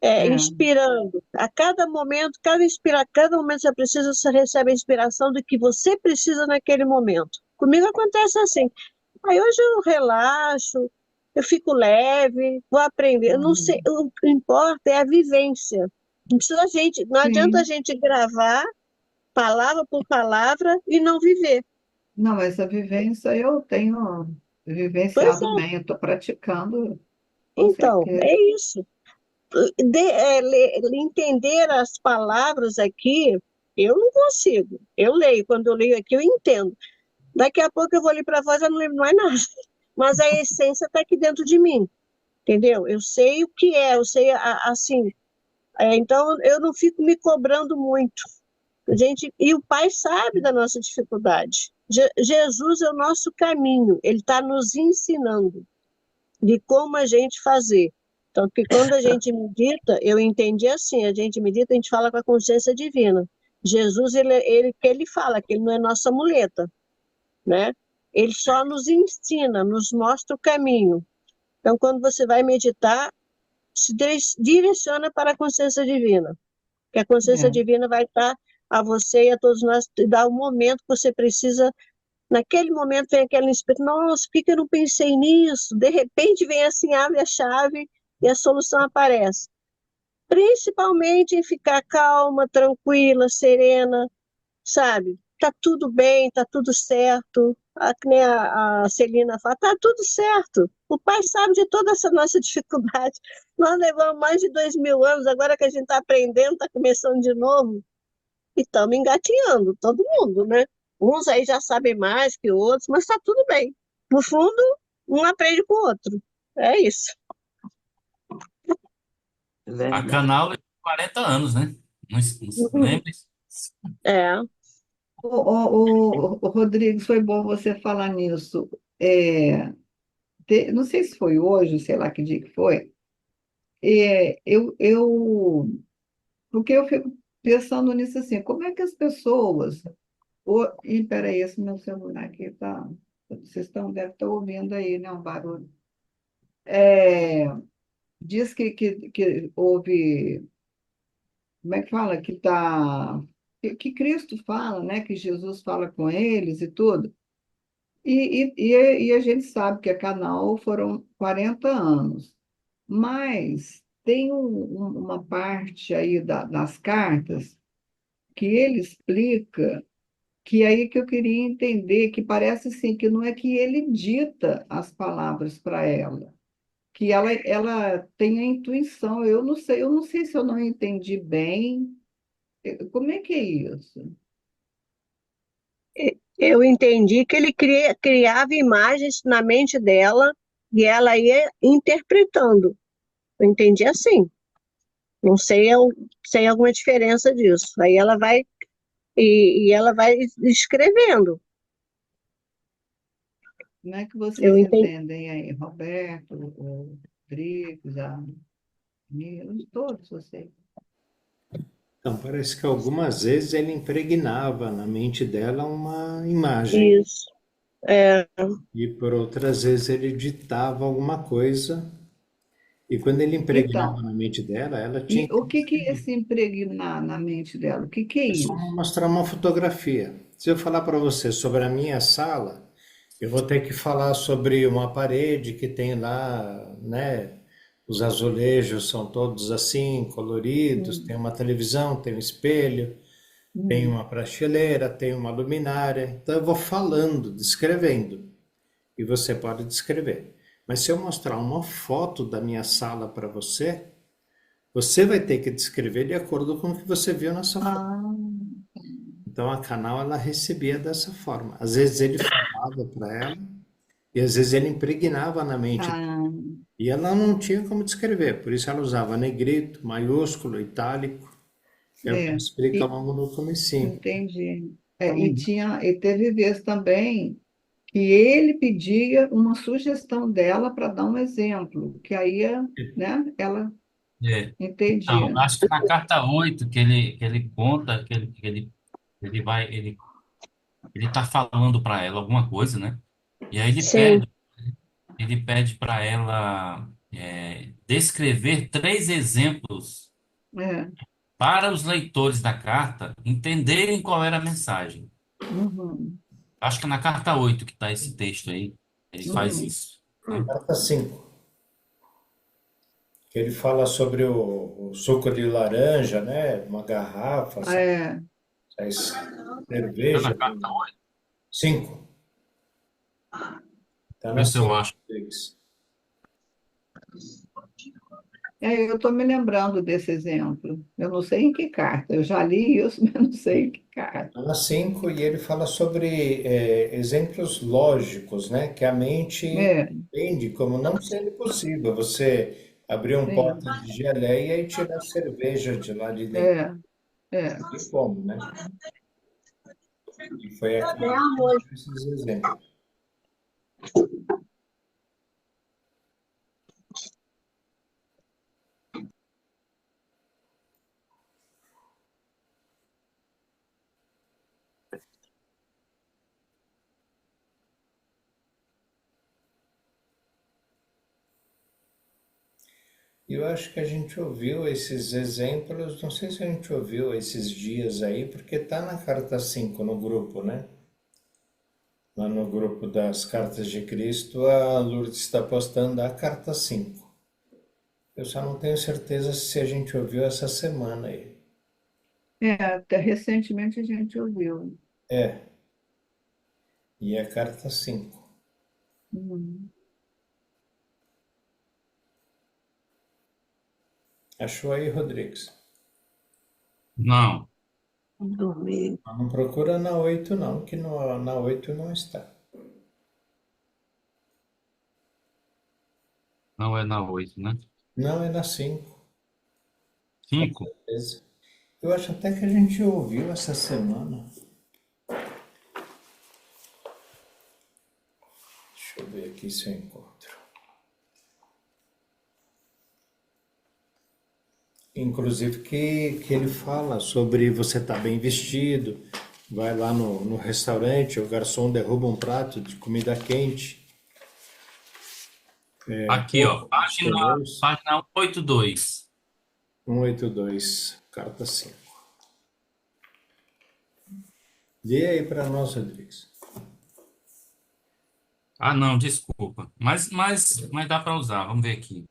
É. Inspirando. A cada momento que você precisa, você recebe a inspiração do que você precisa naquele momento. Comigo acontece assim. Aí hoje eu relaxo, eu fico leve, vou aprender. Eu não sei, Uhum. o que importa é a vivência. Não adianta a Sim. gente gravar palavra por palavra e não viver. Não, essa vivência eu tenho Pois vivenciado é, bem, eu estou praticando, com então, certeza. é isso. Entender as palavras aqui, eu não consigo. Eu leio, quando eu leio aqui, eu entendo. Daqui a pouco eu vou ali para a voz, eu não lembro mais nada. Mas a essência está aqui dentro de mim, entendeu? Eu sei o que é, eu sei assim. Então eu não fico me cobrando muito. E o Pai sabe da nossa dificuldade. Jesus é o nosso caminho, ele está nos ensinando de como a gente fazer. Então, que quando a gente medita, eu entendi assim, a gente medita, a gente fala com a consciência divina. Jesus, ele fala que ele não é nossa muleta, né? Ele só nos ensina, nos mostra o caminho. Então, quando você vai meditar, se direciona para a consciência divina, que a consciência É. divina vai estar a você e a todos nós, te dar o momento que você precisa. Naquele momento vem aquela inspiração, nossa, por que eu não pensei nisso? De repente vem assim, abre a chave e a solução aparece. Principalmente em ficar calma, tranquila, serena, sabe? Tá tudo bem, tá tudo certo. Que nem a Celina fala, tá tudo certo. O pai sabe de toda essa nossa dificuldade. Nós levamos mais de 2000 anos, agora que a gente está aprendendo, está começando de novo, e estamos engatinhando, todo mundo, né? Uns aí já sabem mais que outros, mas está tudo bem. No fundo, um aprende com o outro. É isso. É a verdade. canal é 40 anos, né? Não, não lembra? É, O Rodrigues, foi bom você falar nisso. É, não sei se foi hoje, sei lá que dia que foi. Porque eu fico pensando nisso assim, como é que as pessoas. Peraí, esse meu celular aqui tá. Devem estar ouvindo aí, né? Um barulho. É, diz que houve. Como é que fala? Que Cristo fala, né? Que Jesus fala com eles e tudo. E a gente sabe que a Canal foram 40 anos, mas tem uma parte aí das cartas que ele explica, que é aí que eu queria entender, que parece assim, que não é que ele dita as palavras para ela, que ela tem a intuição. Eu não sei se eu não entendi bem. Como é que é isso? eu entendi que ele criava imagens na mente dela e ela ia interpretando. Eu entendi assim. Não sei se tem alguma diferença disso. Aí ela vai e ela vai escrevendo. Como é que Eu vocês entendi. entendem aí, Roberto, o Rodrigues, a Nilo, todos vocês? Então, parece que algumas vezes ele impregnava na mente dela uma imagem, Isso. É, e por outras vezes ele ditava alguma coisa, e quando ele impregnava Então, na mente dela, ela e tinha o que que é escrever. se impregnar na mente dela? O que é É só isso? mostrar uma fotografia. Se eu falar para você sobre a minha sala, eu vou ter que falar sobre uma parede que tem lá, né? Os azulejos são todos assim, coloridos, tem uma televisão, tem um espelho, tem uma prateleira, tem uma luminária. Então eu vou falando, descrevendo, e você pode descrever. Mas se eu mostrar uma foto da minha sala para você, você vai ter que descrever de acordo com o que você viu nessa foto. Ah, Então a Canal ela recebia dessa forma. Às vezes ele falava para ela e às vezes ele impregnava na mente. ah, E ela não tinha como descrever, por isso ela usava negrito, maiúsculo, itálico. É o que é. explica E, logo no comecinho. entendi. Então, E teve vezes também que ele pedia uma sugestão dela para dar um exemplo, que aí, né, ela É. Então, entendia. acho que na carta 8 que ele conta ele tá falando para ela alguma coisa, né? E aí Sim, ele pede para ela descrever 3 exemplos É. para os leitores da carta entenderem qual era a mensagem. Uhum. Acho que é na carta 8 que está esse texto aí. Ele faz Uhum. isso, né? carta 5, que ele fala sobre o suco de laranja, né? Uma garrafa, É. Tá na cerveja. carta 8. 5, tá Vê na se eu 5. acho. Eu estou me lembrando desse exemplo. Eu não sei em que carta. Eu já li isso, mas não sei em que carta. Tá na 5 e ele fala sobre exemplos lógicos, né? Que a mente É, entende como não sendo possível você abrir um pote sim. de geleia e tirar cerveja de lá de dentro. É, é. Não tem como, né? E foi aqui que esses exemplos. E eu acho que a gente ouviu esses exemplos, não sei se a gente ouviu esses dias aí, porque tá na carta 5 no grupo, né? Lá no grupo das cartas de Cristo, a Lourdes está postando a carta 5. Eu só não tenho certeza se a gente ouviu essa semana aí. Até recentemente a gente ouviu. É, e é a carta 5. Uhum. Achou aí, Rodrigues? Não, dormir. Mas não procura na 8 não, que na 8 não está. não é na 8, né? Não, é na 5, com 5. certeza. Eu acho até que a gente ouviu essa semana. Deixa eu ver aqui se eu encontro. Inclusive que ele fala sobre você estar bem vestido, vai lá no restaurante, o garçom derruba um prato de comida quente. Aqui, ó, Estiloso. página 182. 182, carta 5. Lê aí para nós, Rodrigues. Ah, não, desculpa. Mas dá para usar. Vamos ver aqui.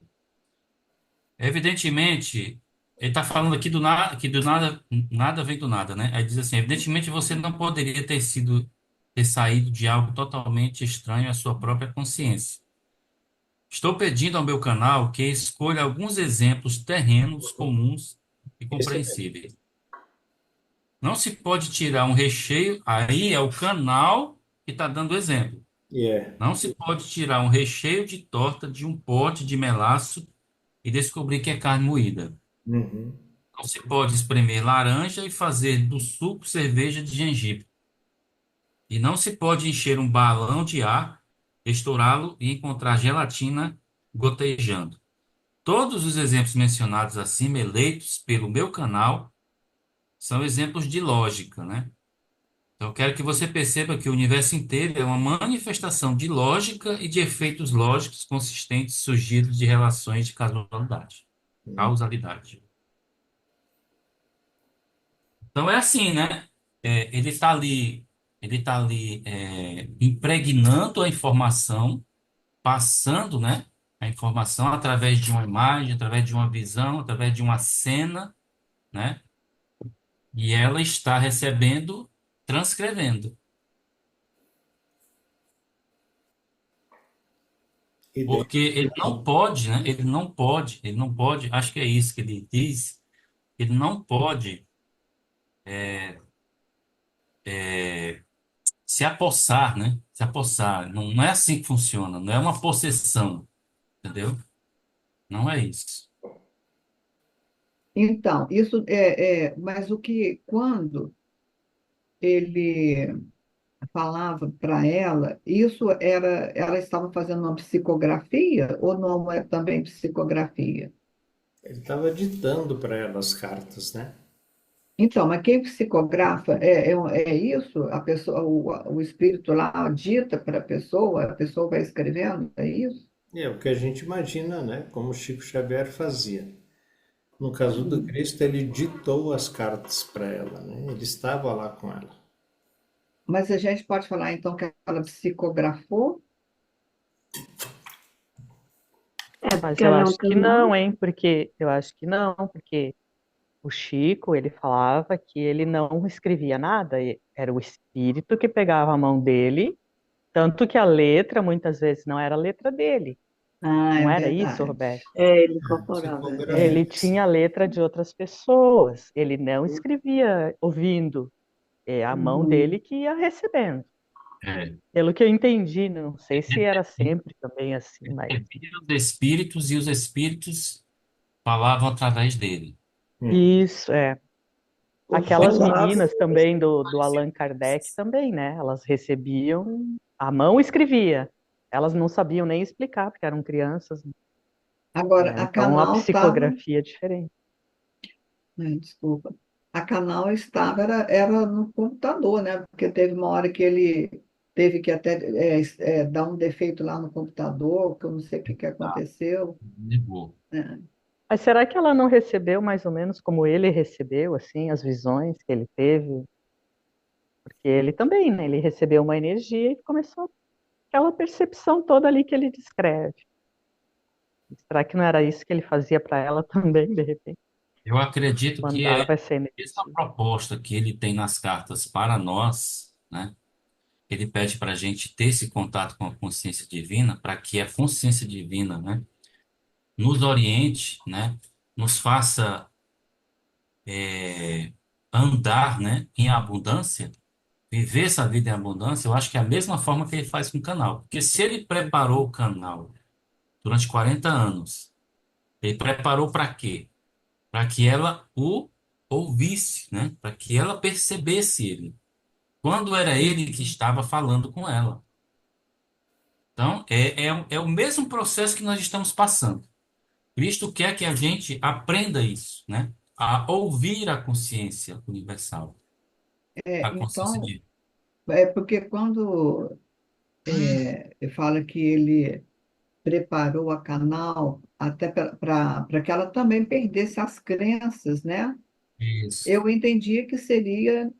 Evidentemente, ele está falando aqui que do nada, nada vem do nada, né? Aí diz assim: evidentemente você não poderia ter saído de algo totalmente estranho à sua própria consciência. Estou pedindo ao meu canal que escolha alguns exemplos terrenos comuns e Esse mesmo. compreensíveis. Não se pode tirar um recheio, aí é o canal que está dando exemplo. É. Não se pode tirar um recheio de torta de um pote de melaço e descobrir que é carne moída. Uhum. Não se pode espremer laranja e fazer do suco cerveja de gengibre. E não se pode encher um balão de ar, estourá-lo e encontrar gelatina gotejando. Todos os exemplos mencionados acima, eleitos pelo meu canal, são exemplos de lógica, né? Então, eu quero que você perceba que o universo inteiro é uma manifestação de lógica e de efeitos lógicos consistentes surgidos de relações de causalidade. Causalidade. Então, é assim, né? Ele está ali Ele está ali impregnando a informação, passando, né, a informação através de uma imagem, através de uma visão, através de uma cena, né? E ela está recebendo, transcrevendo. E daí, Porque ele não pode, né? Ele não pode, acho que é isso que ele diz, ele não pode se apossar, né? Se apossar. Não, não é assim que funciona, não é uma possessão, entendeu? Não é isso. Então, isso mas quando ele falava para ela, ela estava fazendo uma psicografia ou não é também psicografia? ele estava ditando para ela as cartas, né? Então, mas quem psicografa é isso? A pessoa, o espírito lá dita para a pessoa vai escrevendo, é isso? E é o que a gente imagina, né? Como Chico Xavier fazia. No caso do Hum. Cristo, ele ditou as cartas para ela, né? Ele estava lá com ela. Mas a gente pode falar então que ela psicografou? Mas Porque eu ela é um acho que não, canal. hein? Porque eu acho que não, porque o Chico, ele falava que ele não escrevia nada, era o espírito que pegava a mão dele, tanto que a letra muitas vezes não era a letra dele. Ah, Não é era isso, verdade. Roberto? Ele É, incorporava. Ele psicografia, sim. tinha a letra de outras pessoas, ele não escrevia ouvindo, é a mão Uhum. dele que ia recebendo. É, Pelo que eu entendi, não sei se era sempre também assim, mas recebia os espíritos e os espíritos falavam através dele. Uhum. isso é. Ou Aquelas falava. meninas também do Allan Kardec também, né? Elas recebiam, a mão escrevia. Elas não sabiam nem explicar, porque eram crianças, Agora, né? a Então a Canal estava, psicografia é diferente. desculpa, a Canal estava, era no computador, né? Porque teve uma hora que ele teve que até dar um defeito lá no computador, que eu não sei o que que aconteceu, Ligou. né? Mas será que ela não recebeu mais ou menos como ele recebeu, assim, as visões que ele teve? Porque ele também, né? Ele recebeu uma energia e começou aquela percepção toda ali que ele descreve. Será que não era isso que ele fazia para ela também, de repente? Eu acredito que é Mandava essa essa energia. proposta que ele tem nas cartas para nós, né? Ele pede para a gente ter esse contato com a consciência divina, para que a consciência divina, né, nos oriente, né, nos faça andar, né, em abundância, viver essa vida em abundância. Eu acho que é a mesma forma que ele faz com o canal. Porque se ele preparou o canal durante 40 anos, ele preparou para quê? Para que ela o ouvisse, né? Para que ela percebesse ele. Quando era ele que estava falando com ela. Então, é o mesmo processo que nós estamos passando. Cristo quer que a gente aprenda isso, né? A ouvir a consciência universal, a consciência Então, de... porque quando fala que ele preparou a Canal até para que ela também perdesse as crenças, né? Isso. Eu entendia que seria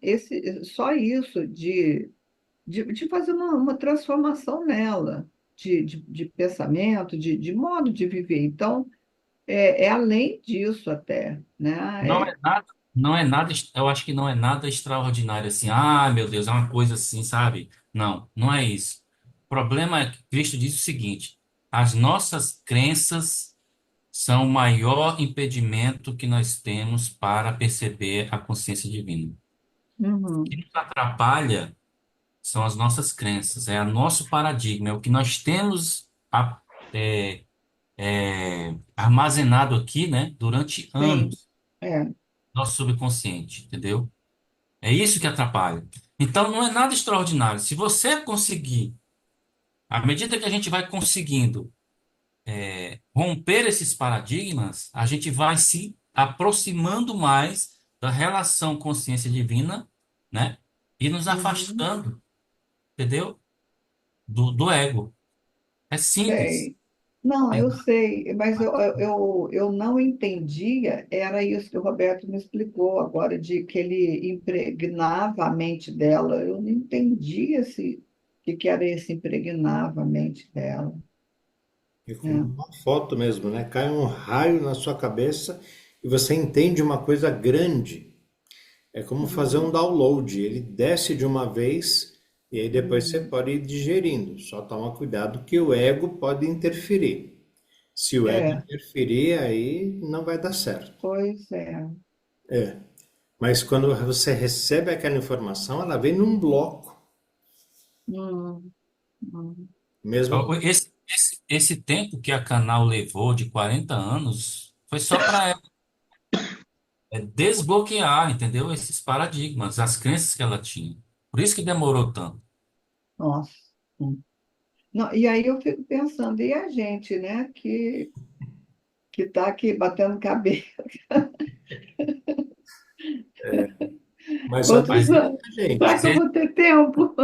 só isso, de fazer uma transformação nela, de pensamento, de modo de viver. Então, é além disso até, Não né? é nada, não é nada, eu acho que não é nada extraordinário assim. Ah, meu Deus, é uma coisa assim, sabe? Não, não é isso. O problema é que Cristo diz o seguinte: as nossas crenças são o maior impedimento que nós temos para perceber a consciência divina. O que Uhum, nos atrapalha são as nossas crenças, é o nosso paradigma, é o que nós temos é, armazenado aqui, né, durante sim, anos, é. nosso subconsciente, entendeu? É isso que atrapalha. Então, não é nada extraordinário. Se você conseguir, à medida que a gente vai conseguindo romper esses paradigmas, a gente vai se aproximando mais da relação consciência divina, né? E nos Uhum, afastando, entendeu? Do ego. É simples. sei. Não, Tem- eu sei, mas eu não entendia, era isso que o Roberto me explicou agora, de que ele impregnava a mente dela. Eu não entendia que era esse impregnava a mente dela. É como É, uma foto mesmo, né? Cai um raio na sua cabeça e você entende uma coisa grande. É como fazer um uhum, download. Ele desce de uma vez e aí depois você uhum. pode ir digerindo. Só toma cuidado que o ego pode interferir. Se o ego É, interferir, aí não vai dar certo. pois é. É. Mas quando você recebe aquela informação, ela vem num bloco. Hum, hum. Mesmo. Esse tempo que a Canal levou de 40 anos foi só para desbloquear, entendeu? Esses paradigmas, as crenças que ela tinha. Por isso que demorou tanto. Nossa. Hum. Não, e aí eu fico pensando, e a gente, né, que está aqui batendo cabeça, Mas só quantos depende anos? da Será gente. que eu vou ter tempo?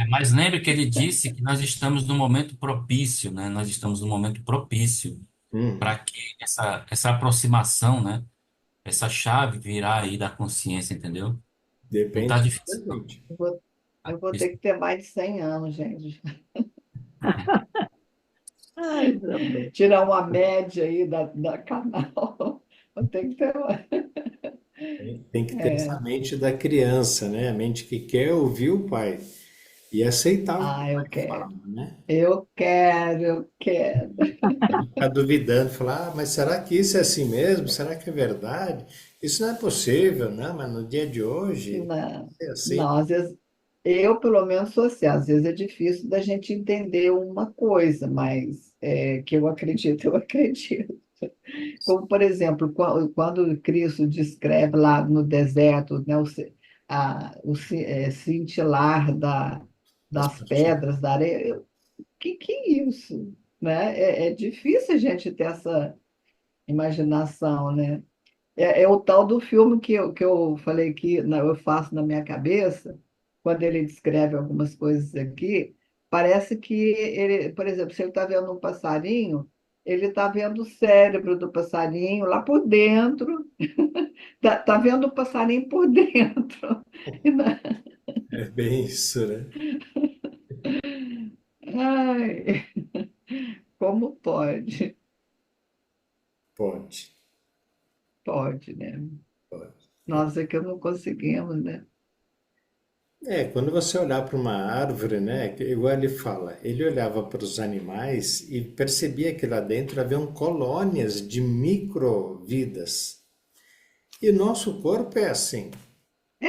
Mas lembre que ele disse que nós estamos num momento propício, né? Nós estamos num momento propício Hum, para que essa aproximação, né? Essa chave virar aí da consciência, entendeu? Não tá depende da difícil, não. gente. Eu vou, Tá eu vou ter difícil. que ter mais de 100 anos, gente. Ai, Isabel. Tirar uma média aí da canal. Vou ter que ter uma. Tem que ter essa É. mente da criança, né? A mente que quer ouvir o pai e aceitar o que o Ah, eu pai fala, quero. né? Eu quero, eu quero. Ficar duvidando, falar, ah, mas será que isso é assim mesmo? Será que é verdade? Isso não é possível, não, mas no dia de hoje Não, é assim. não, às vezes, eu pelo menos sou assim, às vezes é difícil da gente entender uma coisa, mas que eu acredito, eu acredito. Como, por exemplo, quando Cristo descreve lá no deserto, né, cintilar Das das partículas. pedras, da areia, que é isso? Né? É difícil a gente ter essa imaginação, né? É o tal do filme que eu falei que eu faço na minha cabeça, quando ele descreve algumas coisas aqui, parece que ele, por exemplo, se ele está vendo um passarinho, ele está vendo o cérebro do passarinho lá por dentro, tá vendo o passarinho por dentro. E É bem isso, né? ai, como pode? Pode, Pode, né? pode. Nós é que não conseguimos, né? É, quando você olhar para uma árvore, né, igual ele fala, ele olhava para os animais e percebia que lá dentro haviam colônias de microvidas. E nosso corpo é assim. É,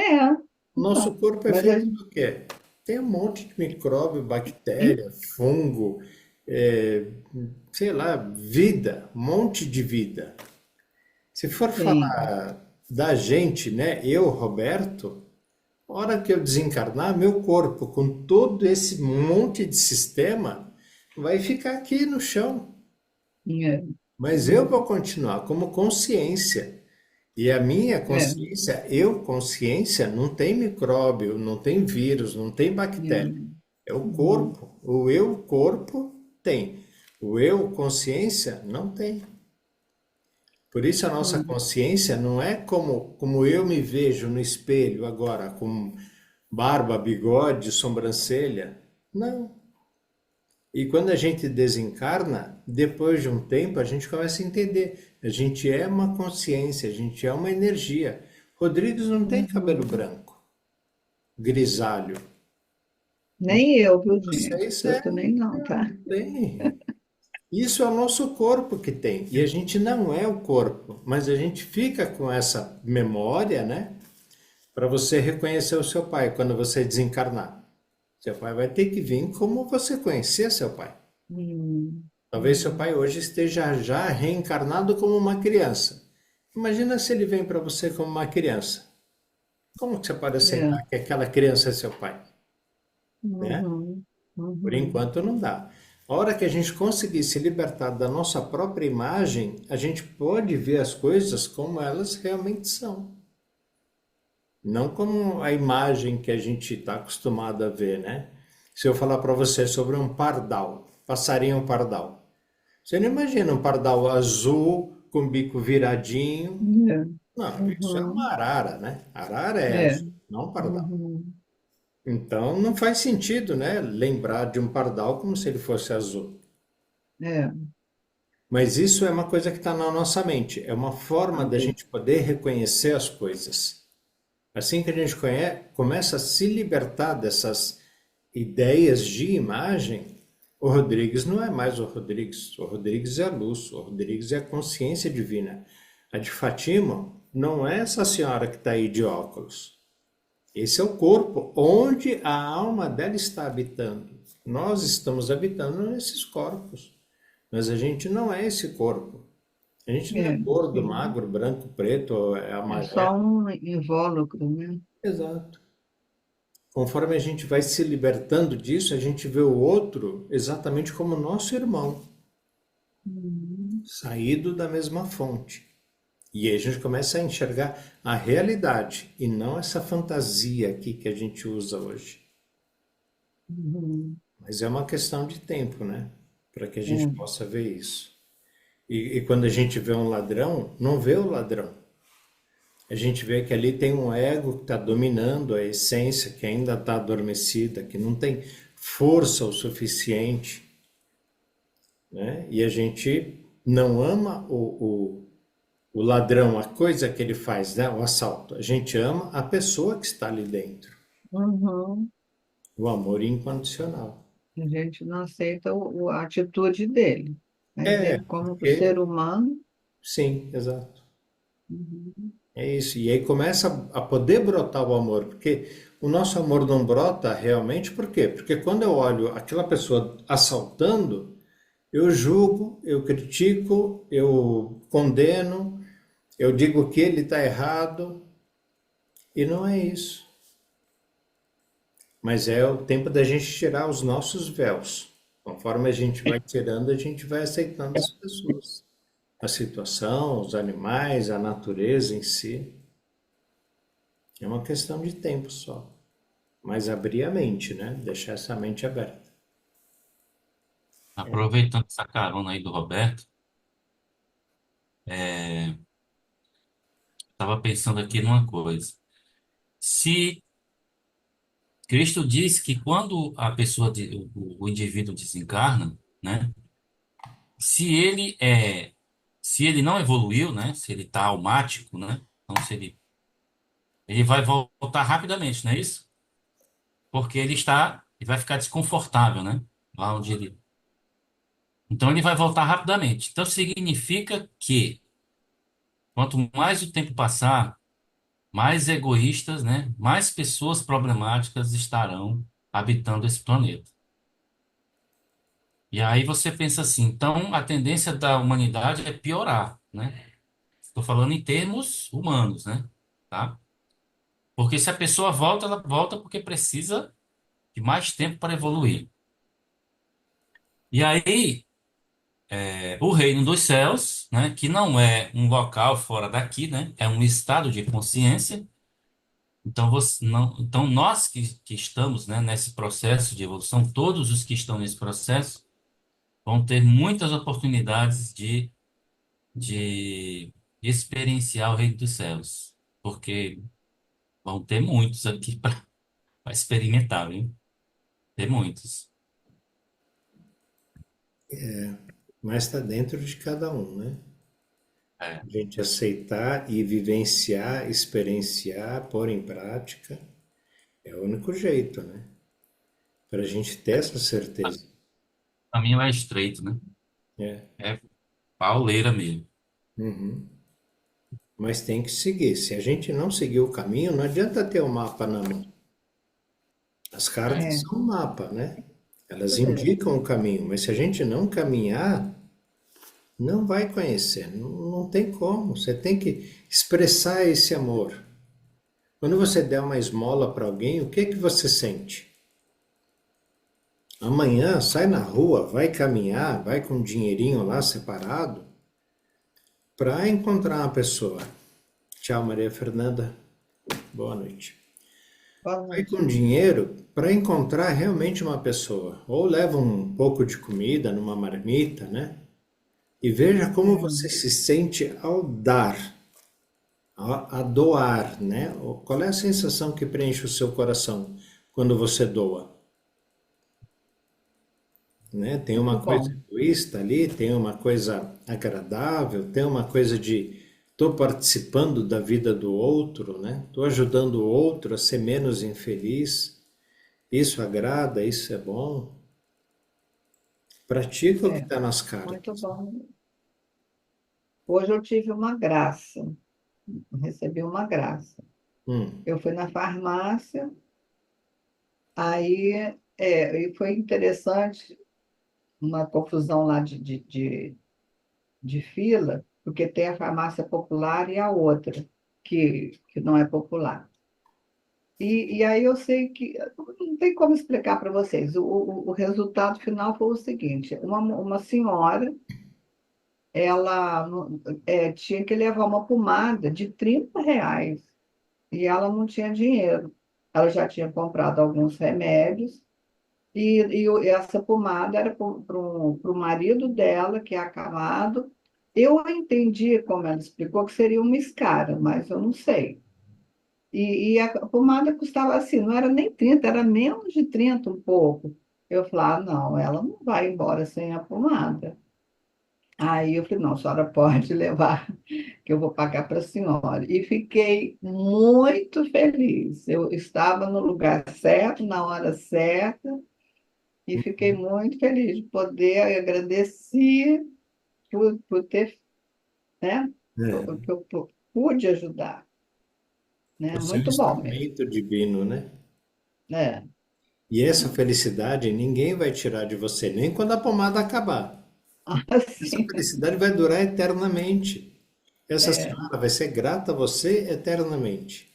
Nosso então, corpo é mas a feito gente. do quê? Tem um monte de micróbio, bactéria, fungo, é, sei lá, vida, um monte de vida. Se for Sim. falar da gente, né, eu, Roberto, a hora que eu desencarnar, meu corpo, com todo esse monte de sistema, vai ficar aqui no chão. É. Mas eu vou continuar como consciência. E a minha É. consciência, eu, consciência, não tem micróbio, não tem vírus, não tem bactéria. Uhum. É o Uhum. corpo. O eu, corpo, tem. O eu, consciência, não tem. Por isso a nossa Uhum. consciência não é como eu me vejo no espelho agora, com barba, bigode, sobrancelha. Não. E quando a gente desencarna, depois de um tempo, a gente começa a entender. A gente é uma consciência, a gente é uma energia. Rodrigues não tem cabelo Uhum. branco, grisalho. Nem eu, viu, gente? Vocês Eu é, também não, tá? não tem. Isso é o nosso corpo que tem. E a gente não é o corpo, mas a gente fica com essa memória, né? Para você reconhecer o seu pai quando você desencarnar. Seu pai vai ter que vir como você conhecia seu pai. Uhum. Talvez seu Uhum. pai hoje esteja já reencarnado como uma criança. Imagina se ele vem para você como uma criança. Como que você pode É. aceitar que aquela criança é seu pai, né? Uhum. Por Uhum. enquanto não dá. A hora que a gente conseguir se libertar da nossa própria imagem, a gente pode ver as coisas como elas realmente são. Não como a imagem que a gente está acostumado a ver, né? Se eu falar para você sobre um pardal, passarinho pardal, Você não imagina um pardal azul com bico viradinho. É. Não, isso é uma Uhum. arara, né? Arara é É. azul, não um pardal. Uhum. Então não faz sentido, né? Lembrar de um pardal como se ele fosse azul. É. Mas isso é uma coisa que está na nossa mente. É uma forma da gente poder reconhecer as coisas. Assim que a gente começa a se libertar dessas ideias de imagem, o Rodrigues não é mais o Rodrigues. O Rodrigues é a luz, o Rodrigues é a consciência divina. A de Fátima não é essa senhora que está aí de óculos. Esse é o corpo onde a alma dela está habitando. Nós estamos habitando nesses corpos, mas a gente não é esse corpo. A gente não é É. gordo, magro, branco, preto, é É amarelo. só um invólucro, né? Exato. Conforme a gente vai se libertando disso, a gente vê o outro exatamente como nosso irmão, Uhum. saído da mesma fonte. E aí a gente começa a enxergar a realidade e não essa fantasia aqui que a gente usa hoje. Uhum. Mas é uma questão de tempo, né? Para que a gente É. possa ver isso. E quando a gente vê um ladrão, não vê o ladrão. A gente vê que ali tem um ego que está dominando a essência, que ainda está adormecida, que não tem força o suficiente, né? E a gente não ama o ladrão, a coisa que ele faz, né? O assalto. A gente ama a pessoa que está ali dentro. Uhum. O amor incondicional. A gente não aceita a atitude dele, mas É, ele, como porque ser humano, sim, exato. uhum. É isso. E aí começa a poder brotar o amor, porque o nosso amor não brota realmente, por quê? Porque quando eu olho aquela pessoa assaltando, eu julgo, eu critico, eu condeno, eu digo que ele está errado, e não é isso. Mas é o tempo da gente tirar os nossos véus. Conforme a gente vai tirando, a gente vai aceitando as pessoas, a situação, os animais, a natureza em si. É uma questão de tempo só. Mas abrir a mente, né? Deixar essa mente aberta. Aproveitando essa carona aí do Roberto, estava pensando aqui numa coisa. Se Cristo diz que quando a pessoa, o indivíduo desencarna, né? Se ele é, se ele não evoluiu, né? Se ele está almático, né? Então, se ele vai voltar rapidamente, não é isso? Porque ele vai ficar desconfortável, né? Lá onde ele. Então, ele vai voltar rapidamente. Então, significa que quanto mais o tempo passar, mais egoístas, né? Mais pessoas problemáticas estarão habitando esse planeta. E aí você pensa assim, então a tendência da humanidade é piorar, né? Estou falando em termos humanos, né? Tá? Porque se a pessoa volta, ela volta porque precisa de mais tempo para evoluir. E aí, o reino dos céus, né? Que não é um local fora daqui, né? É um estado de consciência. Então, então nós que estamos, né, nesse processo de evolução, todos os que estão nesse processo, vão ter muitas oportunidades de experienciar o reino dos céus, porque vão ter muitos aqui para experimentar, viu? Ter muitos. Mas está dentro de cada um, né? É. A gente aceitar e vivenciar, experienciar, pôr em prática, é o único jeito, né? Para a gente ter essa certeza. O caminho é estreito, né? É. É pauleira mesmo. Uhum. Mas tem que seguir. Se a gente não seguir o caminho, não adianta ter o mapa na mão. As cartas É. são um mapa, né? Elas indicam o caminho, mas se a gente não caminhar, não vai conhecer, não tem como. Você tem que expressar esse amor. Quando você der uma esmola para alguém, o que que você sente? Amanhã sai na rua, vai caminhar, vai com um dinheirinho lá separado para encontrar uma pessoa. Tchau, Maria Fernanda. Boa noite. Boa Vai noite. com dinheiro para encontrar realmente uma pessoa. Ou leva um pouco de comida numa marmita, né? E veja como você se sente ao dar, a doar, né? Qual é a sensação que preenche o seu coração quando você doa? Né? Tem Muito uma coisa bom. egoísta ali, tem uma coisa agradável, tem uma coisa de estou participando da vida do outro, né? Estou ajudando o outro a ser menos infeliz. Isso agrada, isso é bom. Pratica o que É, está nas muito cartas. bom. Hoje eu tive uma graça, recebi uma graça. Hum, Eu fui na farmácia, aí e foi interessante, uma confusão lá de fila, porque tem a farmácia popular e a outra, que não é popular. E aí eu sei que não tem como explicar para vocês. O resultado final foi o seguinte: uma senhora, ela tinha que levar uma pomada de R$ 30 e ela não tinha dinheiro. Ela já tinha comprado alguns remédios e essa pomada era para o marido dela, que é acamado. Eu entendi, como ela explicou, que seria uma escara, mas eu não sei. E a pomada custava assim, não era nem 30, era menos de 30 um pouco. Eu falei, ah, não, ela não vai embora sem a pomada. Aí eu falei, não, a senhora pode levar, que eu vou pagar para a senhora. E fiquei muito feliz. Eu estava no lugar certo, na hora certa, e fiquei muito feliz de poder agradecer por ter, né, é, que eu pude ajudar, né? você é um Muito bom mesmo. instrumento divino, né? É, E essa felicidade ninguém vai tirar de você, nem quando a pomada acabar. Essa assim, felicidade vai durar eternamente. Essa é, senhora vai ser grata a você eternamente.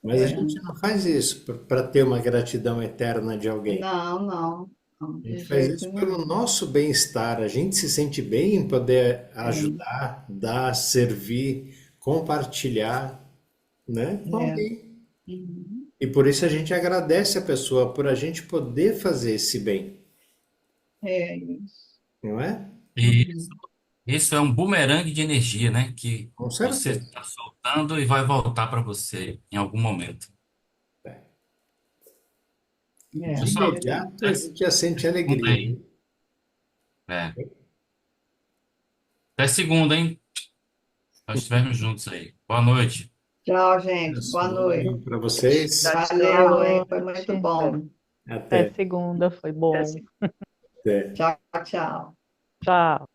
Mas a é. gente não faz isso para ter uma gratidão eterna de alguém. Não, não, não, A de gente faz jeito isso pelo nenhum. nosso bem-estar. A gente se sente bem em poder É, ajudar, dar, servir, compartilhar, né, com é, alguém. uhum, E por isso a gente agradece a pessoa por a gente poder fazer esse bem, é isso. não é? E Uhum. isso é um bumerangue de energia, né? Que Com você certeza. está soltando e vai voltar para você em algum momento. É, De Pessoal, imediato a até gente já sente segunda alegria, aí. viu? É. Até segunda, hein? Nós estivermos juntos aí. Boa noite. tchau, gente. Boa noite. Para vocês. Gratidão. Valeu, Boa hein? Foi muito noite. bom. Até Até. segunda, foi Até bom. Até. Tchau, tchau. Tchau.